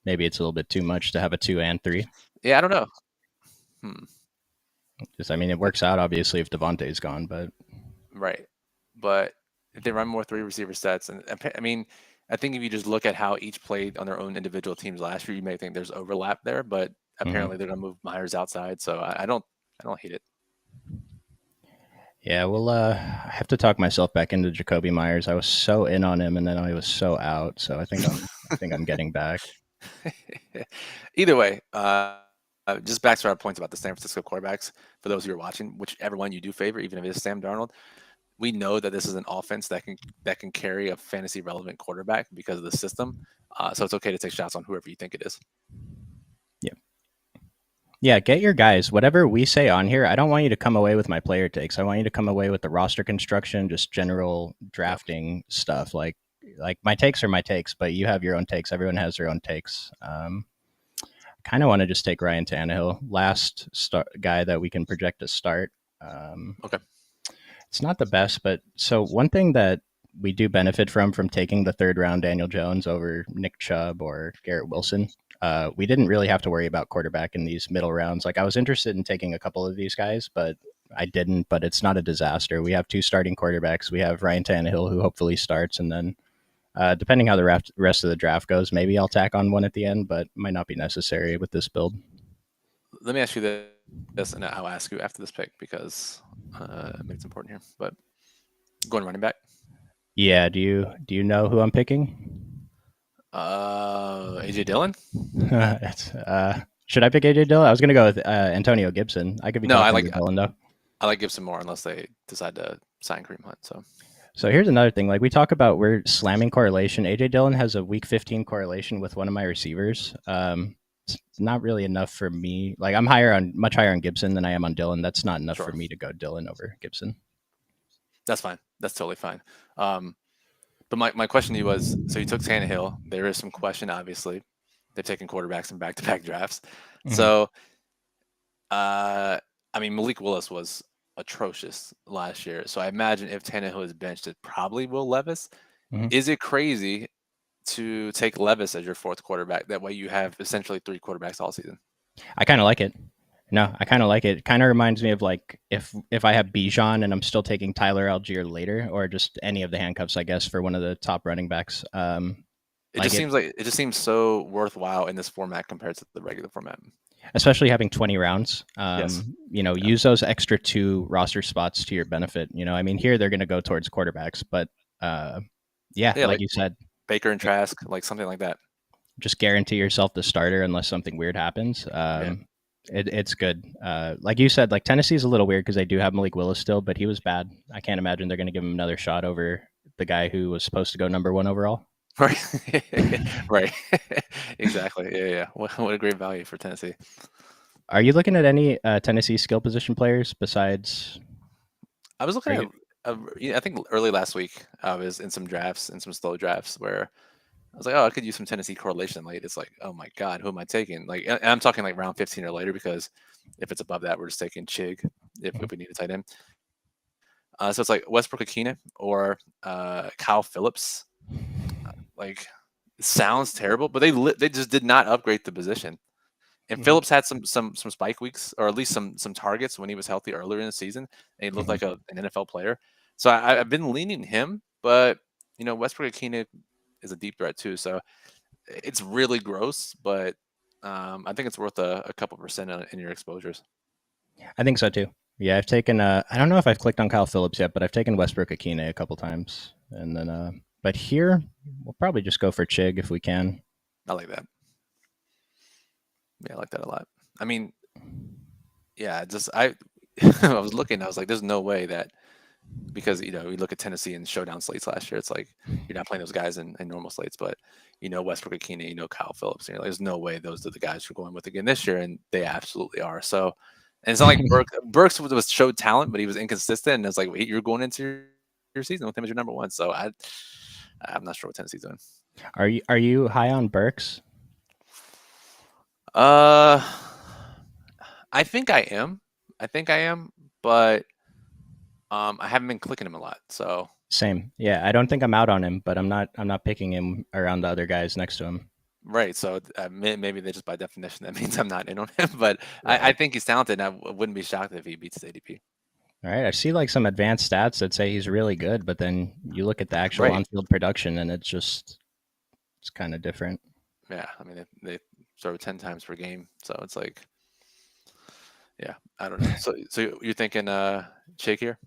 Maybe it's a little bit too much to have a 2 and 3. yeah, I don't know. Hmm. Just, I mean, it works out obviously if Devontae's gone, but Right, but if they run more three receiver sets, and I mean, I think if you just look at how each played on their own individual teams last year, you may think there's overlap there, but apparently mhm. they're gonna move Myers outside, so I don't hate it. Yeah, well, I have to talk myself back into Jacoby Myers. I was so in on him, and then I was so out. So I think I'm getting back. Either way, just back to our points about the San Francisco quarterbacks. For those who are watching, whichever one you do favor, even if it is Sam Darnold, we know that this is an offense that can carry a fantasy relevant quarterback because of the system. So it's okay to take shots on whoever you think it is. Yeah, yeah. Get your guys. Whatever we say on here, I don't want you to come away with my player takes. I want you to come away with the roster construction, just general Yep. drafting stuff. Like my takes are my takes, but you have your own takes. Everyone has their own takes. Kind of want to just take Ryan Tannehill, last guy that we can project to start. Um, Okay. it's not the best, but so one thing that we do benefit from taking the third round Daniel Jones over Nick Chubb or Garrett Wilson. We didn't really have to worry about quarterback in these middle rounds. Like I was interested in taking a couple of these guys, but I didn't. But it's not a disaster. We have two starting quarterbacks. We have Ryan Tannehill, who hopefully starts, and then depending how the rest of the draft goes, maybe I'll tack on one at the end, but might not be necessary with this build. Let me ask you this, and I'll ask you after this pick because I think it's important here. But going running back, Yeah. Do you know who I'm picking? AJ Dillon. Should I pick AJ Dillon? I was going to go with Antonio Gibson. I could be No, I talking like to Dillon though. I like Gibson more unless they decide to sign Kareem Hunt. So So here's another thing. Like we talk about, we're slamming correlation. AJ Dillon has a week 15 correlation with one of my receivers. It's not really enough for me. Like I'm much higher on Gibson than I am on Dillon. That's not enough for sure, me to go Dillon over Gibson. that's fine. That's totally fine. Um, but my question to you was: so you took Tannehill. There is some question, obviously. They've taken quarterbacks in back-to-back drafts. Mm-hmm. So, I mean, Malik Willis was atrocious last year. So I imagine if Tannehill is benched, it probably Will Levis. Mhm. Is it crazy to take Levis as your fourth quarterback? That way you have essentially three quarterbacks all season. I kind of like it. No, I kind of like it. It kind of reminds me of like if I have Bijan and I'm still taking Tyler Algier later, or just any of the handcuffs, I guess, for one of the top running backs. Like it, It just seems so worthwhile in this format compared to the regular format. especially having 20 rounds. Yes. Yeah. Use those extra two roster spots to your benefit. I mean, here they're going to go towards quarterbacks, but yeah, Yeah, like like you said, Baker and Trask, like something like that. just guarantee yourself the starter unless something weird happens. Yeah. It's good. Like you said, like Tennessee's a little weird because they do have Malik Willis still, but he was bad. I can't imagine they're going to give him another shot over the guy who was supposed to go number one overall. Right. Right. Exactly. Yeah, yeah. What a great value for Tennessee. Are you looking at any Tennessee skill position players besides? I was looking Are at, you? I think early last week, I was in some drafts, in some slow drafts, where I was like, oh, I could use some Tennessee correlation late. It's like, oh my God, who am I taking? Like, and I'm talking like round 15 or later, because if it's above that, we're just taking Chig Mhm. if we need a tight end. So it's like Westbrook Akina or Kyle Phillips. Like, it sounds terrible, but they just did not upgrade the position. And Mhm. Phillips had some spike weeks, or at least some targets when he was healthy earlier in the season, and he looked Mhm. like an NFL player. So I've been leaning him, but Westbrook Akina is a deep threat too. So it's really gross, but I think it's worth a couple percent in your exposures. I think so too. Yeah, I've taken. I don't know if I've clicked on Kyle Phillips yet, but I've taken Westbrook Akine a couple times, and then. But here, we'll probably just go for Chig if we can. I like that. Yeah, I like that a lot. I mean, yeah, just I I was looking, I was like, there's no way that, because we look at Tennessee in showdown slates last year. It's like you're not playing those guys in normal slates, but Westbrook Akina, Kyle Phillips, and you're like, there's no way those are the guys you're going with again this year, and they absolutely are. So, and it's not like Burks was showed talent, but he was inconsistent, and it's like, wait, you're going into your season with him as your number one. So I'm not sure what Tennessee's doing. Are you high on Burks? Uh, I think I am. I think I am, but I haven't been clicking him a lot. So Same. Yeah, I don't think I'm out on him, but I'm not picking him around the other guys next to him. right. So maybe they just by definition that means I'm not in on him. But I Right. think he's talented. And wouldn't be shocked if he beats his ADP. All right. I see like some advanced stats that say he's really good, but then you look at the actual Right. on-field production and it's kind of different. Yeah. I mean, they throw 10 times per game, so it's like, yeah, I don't know. So you're thinking Shake here?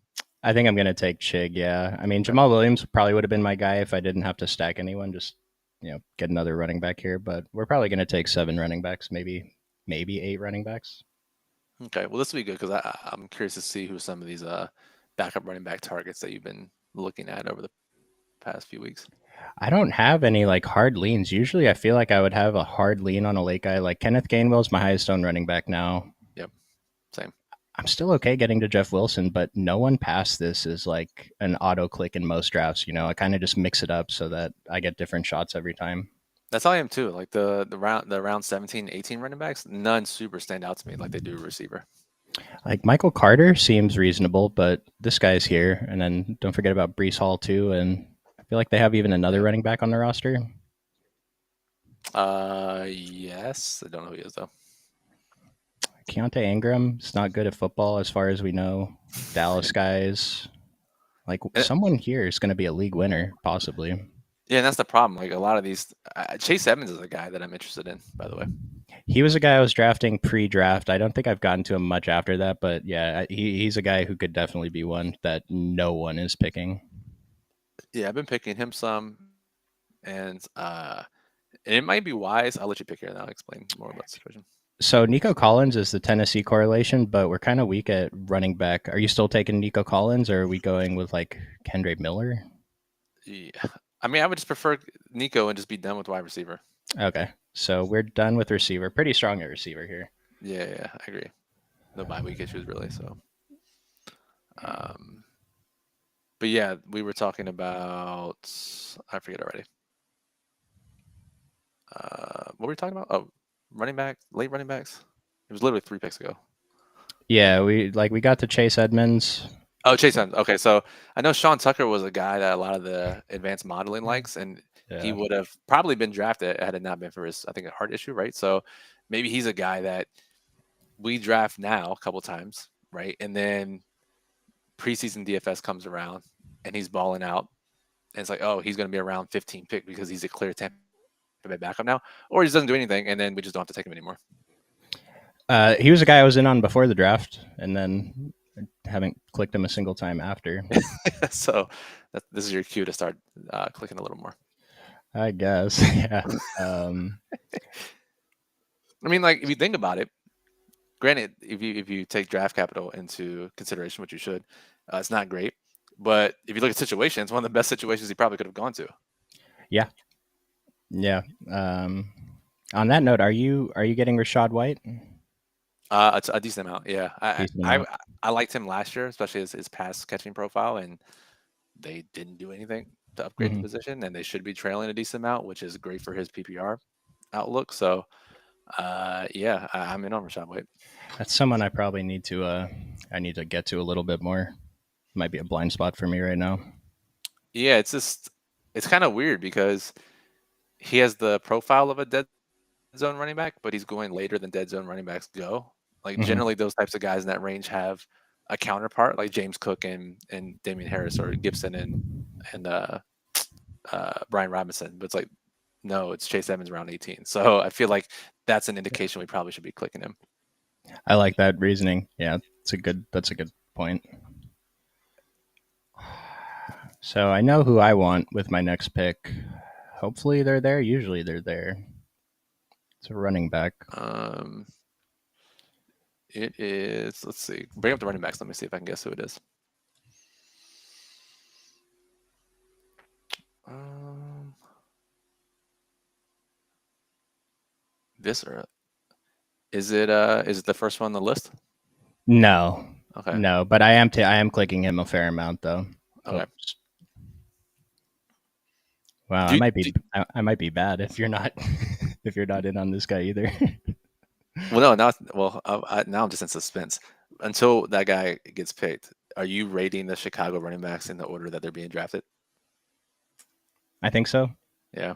I think I'm gonna take Chig. Yeah. I mean, Okay. Jamal Williams probably would have been my guy if I didn't have to stack anyone. Just get another running back here. But we're probably gonna take 7 running backs, maybe 8 running backs. Okay. Well, this will be good because I'm curious to see who some of these backup running back targets that you've been looking at over the past few weeks. I don't have any like hard leans. Usually, I feel like I would have a hard lean on a late guy. Like Kenneth Gainwell's my highest owned running back now. Yep. Same. I'm still okay getting to Jeff Wilson, but no one past this is like an auto click in most drafts. I kind of just mix it up so that I get different shots every time. That's how I am too. Like the round 17, 18 running backs, none super stand out to me like they do a receiver. Like Michael Carter seems reasonable, but this guy's here. And then don't forget about Brees Hall too. And I feel like they have even another Yeah. running back on the roster. Yes. I don't know who he is though. Keontae Ingram is not good at football as far as we know. Dallas guys. Like And, someone here is going to be a league winner, possibly. yeah, and that's the problem. Like a lot of these, Chase Evans is a guy that I'm interested in, by the way. He was a guy I was drafting pre-draft. I don't think I've gotten to him much after that, but yeah, he's a guy who could definitely be one that no one is picking. Yeah, I've been picking him some, and it might be wise. I'll let you pick here, and I'll explain more about the situation. So Nico Collins is the Tennessee correlation, but we're kind of weak at running back. Are you still taking Nico Collins, or are we going with like Kendre Miller? Yeah. I mean, I would just prefer Nico and just be done with wide receiver. Okay, so we're done with receiver. Pretty strong at receiver here. Yeah, yeah, I agree. No bye week issues really. So, um, but yeah, we were talking about, I forget already. What were we talking about? Oh, running back, late running backs. It was literally 3 picks ago. Yeah, we got to Chase Edmonds. Oh, Chase Edmonds. Okay, so I know Sean Tucker was a guy that a lot of the advanced modeling likes, and he Yeah. would have probably been drafted had it not been for his, I think, a heart issue, right? So maybe he's a guy that we draft now a couple times, right? And then preseason DFS comes around and he's balling out, and it's like, oh, he's going to be around 15 pick because he's a clear Tampa Bay backup now, or he just doesn't do anything, and then we just don't have to take him anymore. He was a guy I was in on before the draft, and then haven't clicked him a single time after. So this is your cue to start clicking a little more. I guess. Yeah. Um, I mean, like if you think about it, granted, if you take draft capital into consideration, which you should, it's not great. But if you look at situations, one of the best situations he probably could have gone to. yeah. Yeah. On that note, are you getting Rashad White? It's a decent amount, yeah. I Decent I amount. I I liked him last year, especially his pass catching profile, and they didn't do anything to upgrade the Hmm. position, and they should be trailing a decent amount, which is great for his PPR outlook. So, yeah, I'm in on Rashad White. That's someone I probably need to. I need to get to a little bit more. Might be a blind spot for me right now. Yeah, it's kind of weird because he has the profile of a dead zone running back, but he's going later than dead zone running backs go. Like Hmm. generally, those types of guys in that range have a counterpart, like James Cook and Damian Harris or Gibson and Brian Robinson. But it's like no, it's Chase Edmonds around 18. So I feel like that's an indication we probably should be clicking him. I like that reasoning. Yeah, it's a good. That's a good point. So I know who I want with my next pick. Hopefully they're there. Usually they're there. It's a running back. Um, it is. Let's see. Bring up the running backs. Let me see if I can guess who it is. Um, this or is it? Is it the first one on the list? No, Okay. no, but I am clicking him a fair amount though. Okay. Oops. Wow, I Do, might do, be I might be bad if you're not if you're not in on this guy either. well, no, now, well, now I'm just in suspense until that guy gets picked. Are you rating the Chicago running backs in the order that they're being drafted? I think so. Yeah,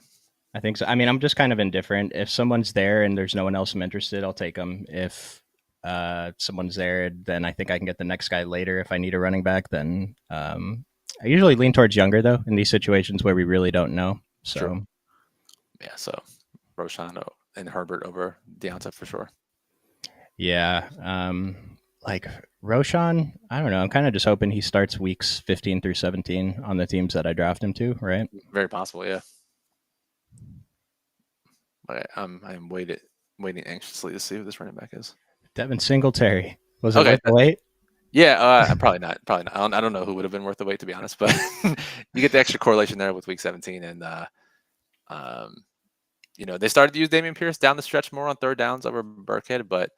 I think so. I mean, I'm just kind of indifferent. If someone's there and there's no one else I'm interested, I'll take them. If someone's there, then I think I can get the next guy later. If I need a running back, then I usually lean towards younger though in these situations where we really don't know. true. So Yeah, so Roshan and Herbert over Deonta for sure. yeah, like Roshan, I don't know. I'm kind of just hoping he starts weeks 15 through 17 on the teams that I draft him to. Right? Very possible, yeah. But I'm waiting anxiously to see who this running back is. Devin Singletary, was it Okay, worth the wait? yeah, probably not. Probably not. I don't know who would have been worth the wait to be honest, but you get the extra correlation there with week 17, and um, they started to use Damian Pierce down the stretch more on third downs over Burkhead, but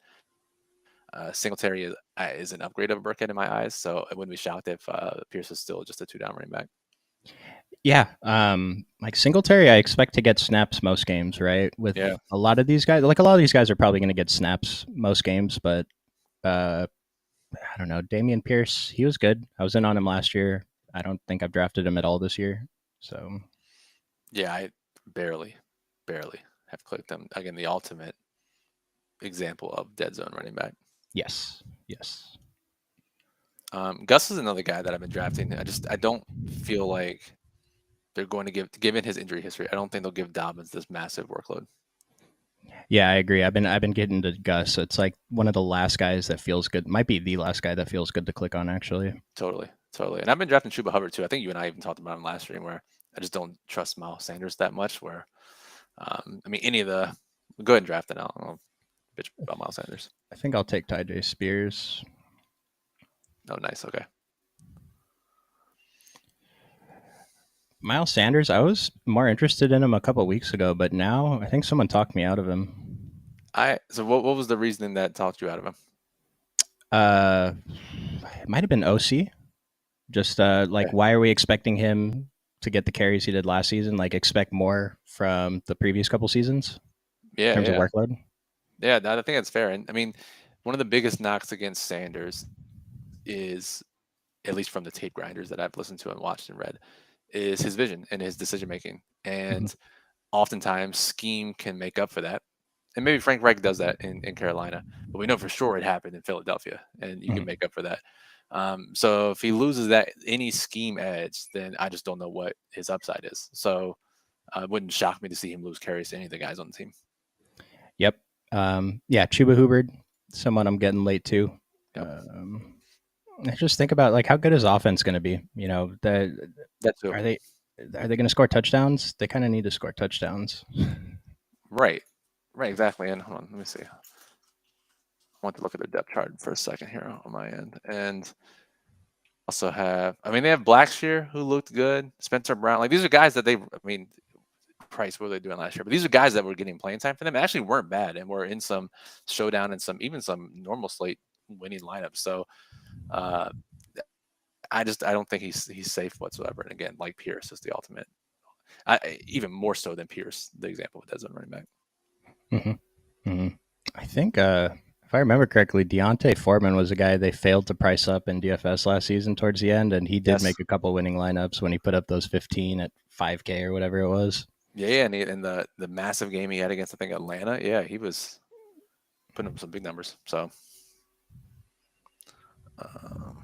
Singletary is an upgrade of Burkhead in my eyes, so I wouldn't be shocked if Pierce is still just a two-down running back. Yeah, like Singletary, I expect to get snaps most games, right? With Yeah, a lot of these guys, like a lot of these guys are probably going to get snaps most games, but uh, I don't know. Damian Pierce, he was good. I was in on him last year. I don't think I've drafted him at all this year. So yeah, I barely have clicked him. Again, the ultimate example of dead zone running back. yes, yes, Gus is another guy that I've been drafting. I don't feel like they're going to given his injury history, I don't think they'll give Dobbins this massive workload. yeah, I agree. I've been getting to Gus. It's like one of the last guys that feels good. Might be the last guy that feels good to click on, actually. Totally. And I've been drafting Chuba Hubbard too. I think you and I even talked about him last stream where I just don't trust Miles Sanders that much. Where, I mean, any of the go ahead and draft it. I'll bitch about Miles Sanders. I think I'll take Ty Spears. Oh, nice. Okay. Miles Sanders, I was more interested in him a couple weeks ago, but now I think someone talked me out of him. So what was the reasoning that talked you out of him? Uh, it might have been OC. Just like, Okay. why are we expecting him to get the carries he did last season? Like, expect more from the previous couple seasons in Yeah, terms of yeah, workload. yeah. I think that's fair. And I mean, one of the biggest knocks against Sanders is at least from the tape grinders that I've listened to and watched and read, is his vision and his decision making. Mhm. And oftentimes scheme can make up for that. And maybe Frank Reich does that in Carolina, but we know for sure it happened in Philadelphia, and you can Mhm. make up for that. So if he loses that any scheme edge, then I just don't know what his upside is. So it wouldn't shock me to see him lose carries to any of the guys on the team. Yep. Yeah, Chuba Hubbard, someone I'm getting late to. Yep, Um, I just think about like how good is offense going to be? You know, that too. are they are they going to score touchdowns? They kind of need to score touchdowns. Right, right, exactly. And hold on, let me see. I want to look at their depth chart for a second here on my end, and also have. I mean, they have Blackshear who looked good. Spencer Brown, like these are guys that they. I mean, Price, what were they doing last year? But these are guys that were getting playing time for them. Actually, weren't bad, and were in some showdown and some even some normal slate winning lineups. So uh, I don't think he's safe whatsoever. And again, like Pierce is the ultimate, even more so than Pierce, the example of Desmond running back. Hmm. Hmm. I think if I remember correctly, Deontay Foreman was a guy they failed to price up in DFS last season towards the end, and he did Yes, make a couple winning lineups when he put up those 15 at 5K or whatever it was. yeah, and the massive game he had against I think Atlanta, yeah, he was putting up some big numbers. So. Um,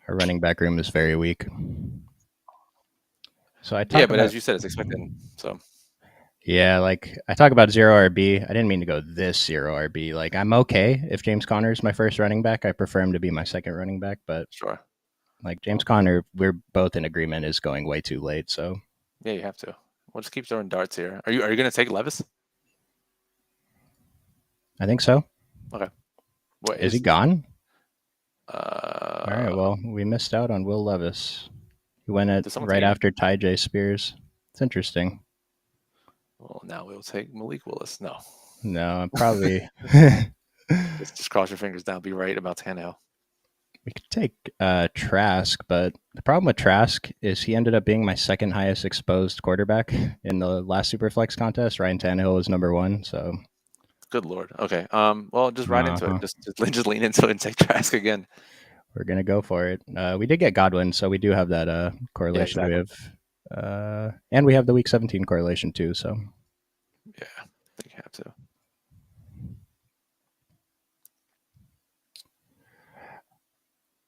Our running back room is very weak. So I yeah, talk but about as you said, it's expected. So yeah, like I talk about zero RB. I didn't mean to go this zero RB. Like I'm okay if James Conner is my first running back. I prefer him to be my second running back, but sure, like James Conner, we're both in agreement is going way too late. So yeah, you have to. We'll just keep throwing darts here. Are you going to take Levis? I think so. Okay. What Is he is gone? All right. uh Well, we missed out on Will Levis. He went at did someone right take him? after Ty J Spears. It's interesting. Well, now we'll take Malik Willis. No. No, I'm probably Just cross your fingers down. Be right about Tannehill. we could take Trask, but the problem with Trask is he ended up being my second highest exposed quarterback in the last Superflex contest. Ryan Tannehill was number one, so Good lord. Okay. Well, just ride into it. uh-huh. Just lean into it and take Trask again. We're gonna go for it. We did get Godwin, so we do have that Yeah, correlation. We exactly. have and we have the week 17 correlation too. So Yeah, I think you have to.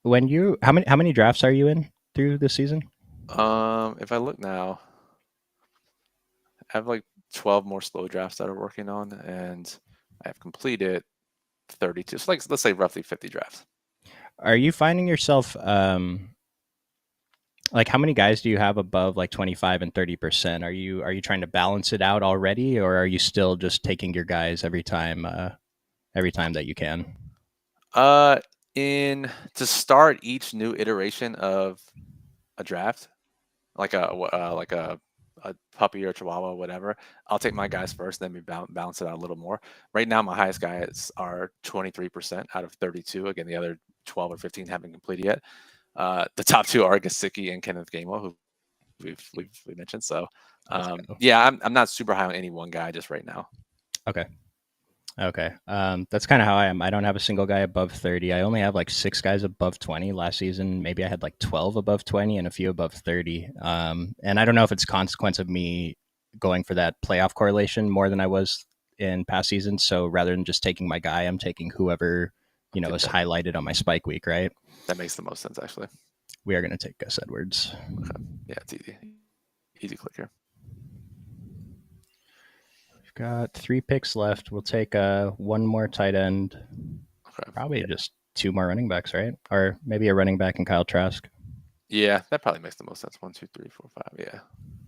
when you how many drafts are you in through this season? If I look now, I have like 12 more slow drafts that I'm working on, and I have completed 32. So like let's say roughly 50 drafts. Are you finding yourself like how many guys do you have above like 25 and 30%? Are you trying to balance it out already, or are you still just taking your guys every time that you can? Uh, in to start each new iteration of a draft, like a puppy or chihuahua, whatever. I'll take my guys first, then we balance it out a little more. Right now, my highest guys are 23% out of 32. Again, the other 12 or 15 haven't completed yet. The top two are Gasicki and Kenneth Gainwell, who we mentioned. So, Let's go. yeah, I'm not super high on any one guy just right now. Okay. Okay. That's kind of how I am. I don't have a single guy above 30. I only have like six guys above 20 last season. Maybe I had like 12 above 20 and a few above 30. And I don't know if it's a consequence of me going for that playoff correlation more than I was in past seasons. So rather than just taking my guy, I'm taking whoever, Okay, is highlighted on my spike week, right? that makes the most sense actually. We are going to take Gus Edwards. Okay, yeah, it's easy click here. We've got 3 picks left. We'll take one more tight end. Okay, Probably just two more running backs, right? Or maybe a running back and Kyle Trask. yeah, that probably makes the most sense. 1, 2, 3, 4, 5. Yeah.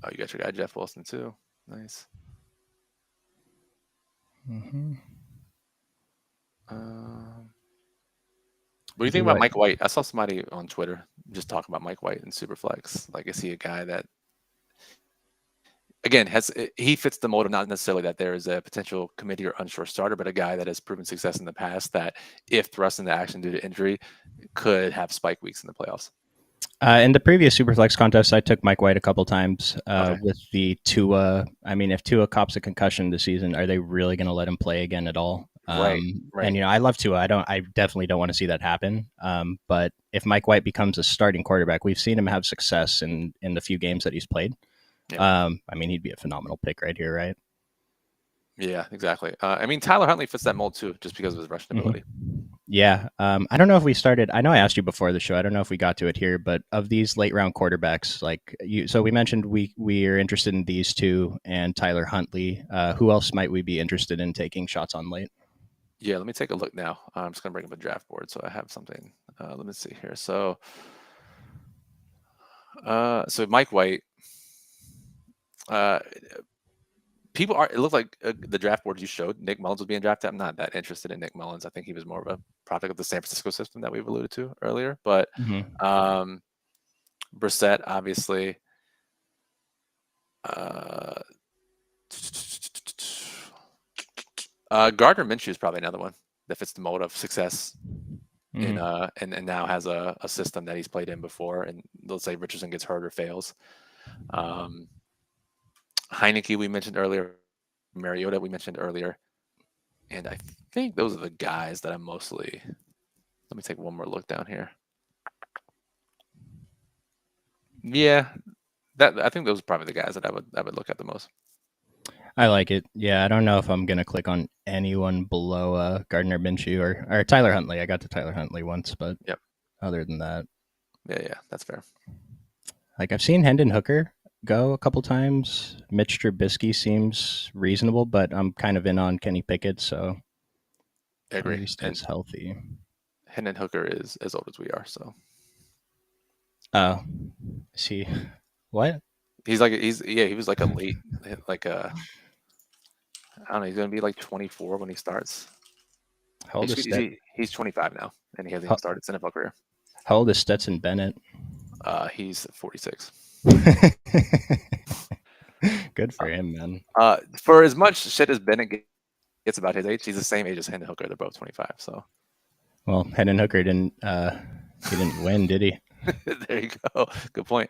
Oh, you got your guy Jeff Wilson too. Nice. Mm-hmm. What do you think Do about what? Mike White? I saw somebody on Twitter just talking about Mike White and Superflex. Like, is he a guy that, again, he fits the mold of not necessarily that there is a potential committee or unsure starter, but a guy that has proven success in the past that, if thrust into action due to injury, could have spike weeks in the playoffs. In the previous Superflex contest, I took Mike White a couple times Okay. with the Tua. I mean, if Tua cops a concussion this season, are they really going to let him play again at all? Right, And right. I love Tua. I definitely don't want to see that happen. But if Mike White becomes a starting quarterback, we've seen him have success in the few games that he's played. Yeah, I mean, he'd be a phenomenal pick right here, right? yeah, exactly. I mean, Tyler Huntley fits that mold too, just because of his rushing Mm-hmm. ability. Yeah. I don't know if we started. I know I asked you before the show. I don't know if we got to it here, but of these late round quarterbacks, like you, so we mentioned we are interested in these two and Tyler Huntley. Who else might we be interested in taking shots on late? Yeah, let me take a look now. I'm just gonna bring up a draft board so I have something. Let me see here. So Mike White. Uh, People are. It looked like the draft board you showed. Nick Mullins was being drafted. I'm not that interested in Nick Mullins. I think he was more of a product of the San Francisco system that we've alluded to earlier. But Mm-hmm. um, Brissett, obviously. Uh, Gardner Minshew is probably another one that fits the mold of success in Mm-hmm. and now has a system that he's played in before. And let's say Richardson gets hurt or fails. Um, Heineke we mentioned earlier, Mariota we mentioned earlier, and I think those are the guys that I'm mostly. Let me take one more look down here. Yeah, that I think those are probably the guys that I would look at the most. I like it. Yeah, I don't know if I'm gonna click on anyone below Gardner Minshew or Tyler Huntley. I got to Tyler Huntley once, but Yep. other than that, Yeah, that's fair. like I've seen Hendon Hooker go a couple times. Mitch Trubisky seems reasonable, but I'm kind of in on Kenny Pickett, so I as long as agree. he And stays healthy. Hendon Hooker is as old as we are, so Oh, is he what? he was like a late like I don't know, he's gonna be like 24 when he starts. How old is He's 25 now, and he hasn't even how, started his NFL career. how old is Stetson Bennett? He's 46. Good for him, man. For as much shit as Bennett gets about his age, he's the same age as Hendon Hooker. They're both 25. So Well, Hendon Hooker didn't he didn't win, did he? there you go. Good point.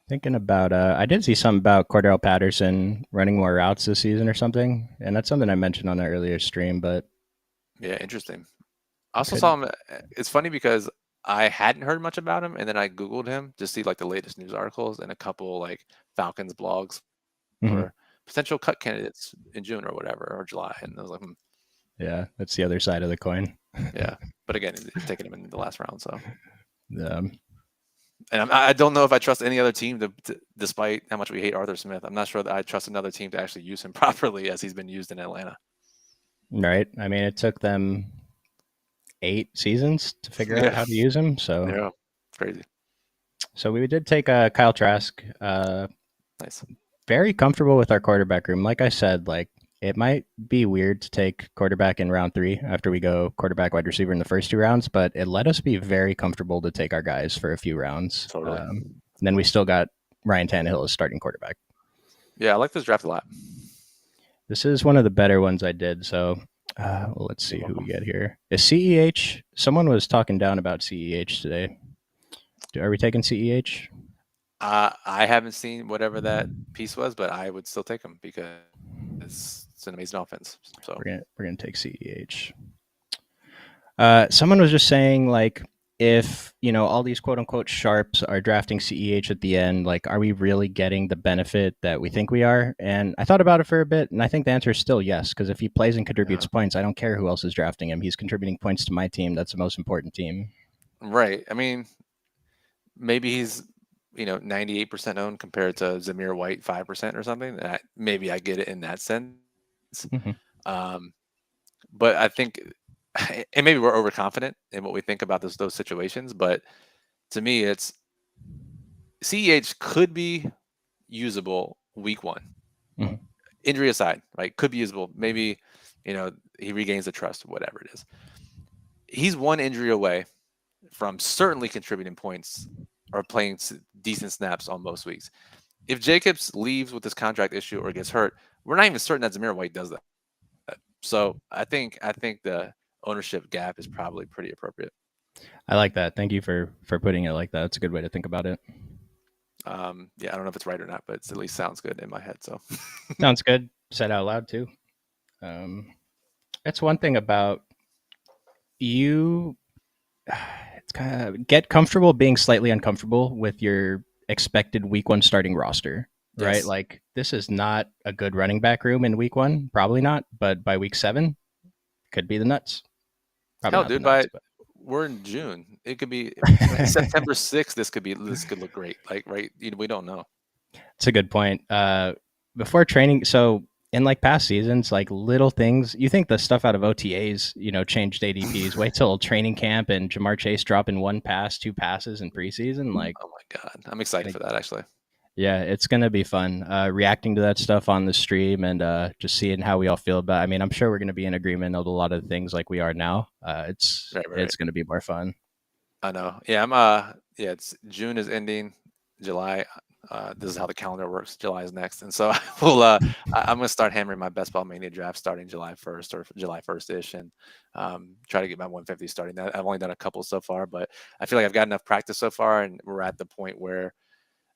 Thinking about, I did see something about Cordell Patterson running more routes this season or something, and that's something I mentioned on an earlier stream. But Yeah, interesting. I also could, saw him. It's funny because I hadn't heard much about him, and then I Googled him to see like the latest news articles and a couple like Falcons blogs mhm. for potential cut candidates in June or whatever or July, and I was like, Yeah, that's the other side of the coin. yeah. But again, he's taking him in the last round, so. Um, And I don't know if I trust any other team despite how much we hate Arthur Smith. I'm not sure that I trust another team to actually use him properly as he's been used in Atlanta. right? I mean, it took them 8 seasons to figure out Yeah, how to use him. So, yeah, it's crazy. so we did take Kyle Trask. Nice. Very comfortable with our quarterback room. Like I said, like it might be weird to take quarterback in round 3 after we go quarterback wide receiver in the first 2 rounds, but it let us be very comfortable to take our guys for a few rounds. Totally. And then we still got Ryan Tannehill as starting quarterback. Yeah, I like this draft a lot. This is one of the better ones I did. So well, let's see You're who we welcome. get here. Is CEH? Someone was talking down about CEH today. Are we taking CEH? I haven't seen whatever that piece was, but I would still take him because it's an amazing offense. So We're gonna take CEH. Someone was just saying like if all these quote unquote sharps are drafting CEH at the end, like are we really getting the benefit that we think we are? And I thought about it for a bit, and I think the answer is still yes. Because if he plays and contributes yeah, points, I don't care who else is drafting him. He's contributing points to my team. That's the most important team. right. I mean, maybe he's 98% owned compared to Zamir White 5% or something. Maybe I get it in that sense. Mm-hmm. Um, but I think, and maybe we're overconfident in what we think about those situations. But to me, it's CEH could be usable week 1, Mm-hmm. injury aside, right? Could be usable. Maybe he regains the trust, whatever it is. He's one injury away from certainly contributing points or playing decent snaps on most weeks. If Jacobs leaves with this contract issue or gets hurt, we're not even certain that Zamir White does that. So I think the ownership gap is probably pretty appropriate. I like that. Thank you for putting it like that. It's a good way to think about it. Yeah, I don't know if it's right or not, but it at least sounds good in my head. So Sounds good. Said out loud too. Um, that's one thing about you. It's kind of get comfortable being slightly uncomfortable with your expected week one starting roster, right? yes. Like this is not a good running back room in week one, probably not. But by week seven, could be the nuts. Probably Hell, not the dude, nuts, but we're in June. It could be September 6th. This could look great. Like, right? We don't know. it's a good point. Before training, so in like past seasons, like little things, you think the stuff out of OTAs, changed ADPs. Wait till training camp and Jamar Chase dropping one pass, two passes in preseason. Like, Oh my god, I'm excited for that actually. yeah, it's gonna be fun. Reacting to that stuff on the stream and just seeing how we all feel about. I mean, I'm sure we're gonna be in agreement of a lot of things like we are now. It's Right, right, right. it's gonna be more fun. I know. Yeah, yeah, it's June is ending, July. This is how the calendar works. July is next, and so I'm gonna start hammering my best ball mania draft starting July 1st or July 1st ish, and try to get my 150 starting. That I've only done a couple so far, but I feel like I've got enough practice so far, and we're at the point where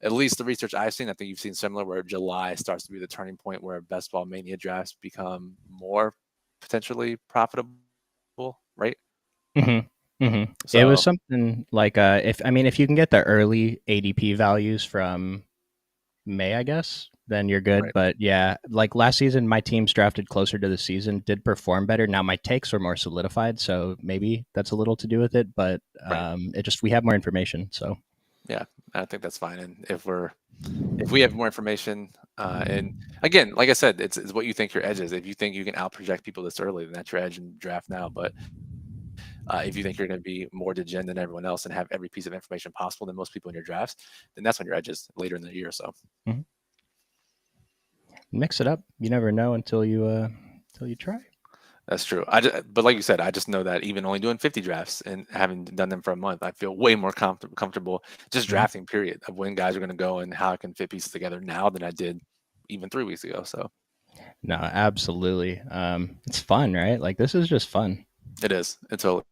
at least the research I've seen, I think you've seen similar, where July starts to be the turning point where best ball mania drafts become more potentially profitable, right? It was So something like if you can get the early ADP values from May, I guess, then you're good. right, But yeah, like last season, my teams drafted closer to the season did perform better. Now my takes are more solidified, so maybe that's a little to do with it. But right. it just we have more information, so Yeah, I think that's fine. And if we have more information, and again, like I said, it's what you think your edge is. If you think you can out project people this early, then that's your edge in draft now. But if you think you're going to be more degen than everyone else and have every piece of information possible than most people in your drafts, then that's when your edge is later in the year. So mhm. Mix it up. You never know until you try. that's true. But like you said, I just know that even only doing 50 drafts and having done them for a month, I feel way more comfortable just Mhm. drafting. Period, of when guys are going to go and how I can fit pieces together now than I did even 3 weeks ago. So No, absolutely. It's fun, right? Like this is just fun. it is. It totally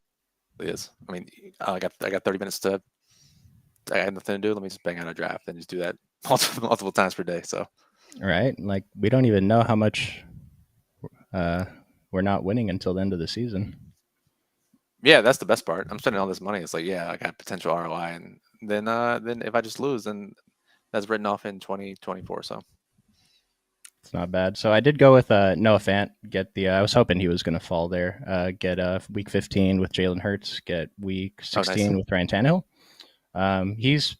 is. I mean, I got 30 minutes to. I had nothing to do. Let me just bang out a draft and just do that multiple times per day. So Right? Like we don't even know how much uh, we're not winning until the end of the season. yeah, that's the best part. I'm spending all this money. It's like, yeah, I got potential ROI, and then if I just lose, then that's written off in 2024. So It's not bad. So I did go with Noah Fant. Get the. I was hoping he was going to fall there. Get week 15 with Jalen Hurts. Get week oh, nice. 16 with Ryan Tannehill. He's.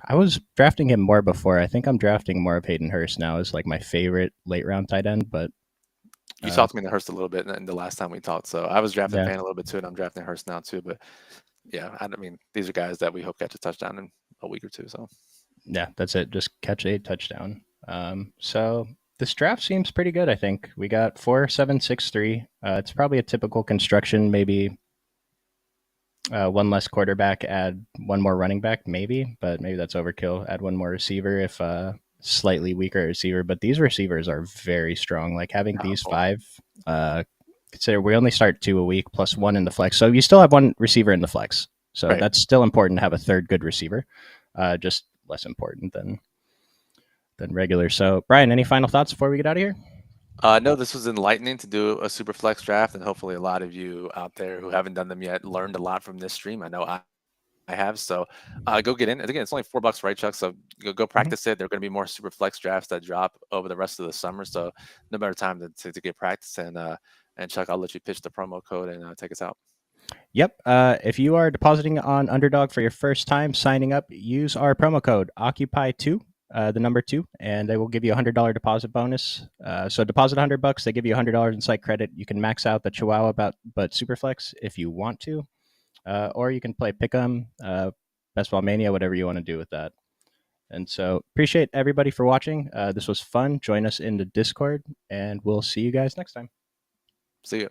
I was drafting him more before. I think I'm drafting more of Hayden Hurst now as like my favorite late round tight end. But You uh, talked me into Hurst a little bit in the last time we talked. So I was drafting yeah, Fan a little bit too, and I'm drafting Hurst now too. But yeah, I mean, these are guys that we hope catch a touchdown in a week or two. So yeah, that's it. Just catch a touchdown. So this draft seems pretty good. I think we got 4-7-6-3. It's probably a typical construction. Maybe one less quarterback, add one more running back, maybe, but maybe that's overkill. Add one more receiver if slightly weaker receiver. But these receivers are very strong. Like having these powerful, five, consider we only start two a week plus one in the flex. So you still have one receiver in the flex. So right? that's still important to have a third good receiver, just less important than regular. So, Brian, any final thoughts before we get out of here? No, this was enlightening to do a super flex draft, and hopefully, a lot of you out there who haven't done them yet learned a lot from this stream. I know I have. So go get in. And again, it's only $4, right, Chuck? So go Mhm. practice it. There are going to be more super flex drafts that drop over the rest of the summer. So no better time to get practice. And Chuck, I'll let you pitch the promo code and take us out. Yep. If you are depositing on Underdog for your first time signing up, use our promo code Occupy2, the number two, and they will give you $100 deposit bonus. So deposit $100, they give you $100 in site credit. You can max out the Chihuahua but Superflex if you want to, or you can play Pick'em, Best Ball Mania, whatever you want to do with that. And so appreciate everybody for watching. This was fun. Join us in the Discord, and we'll see you guys next time. See you.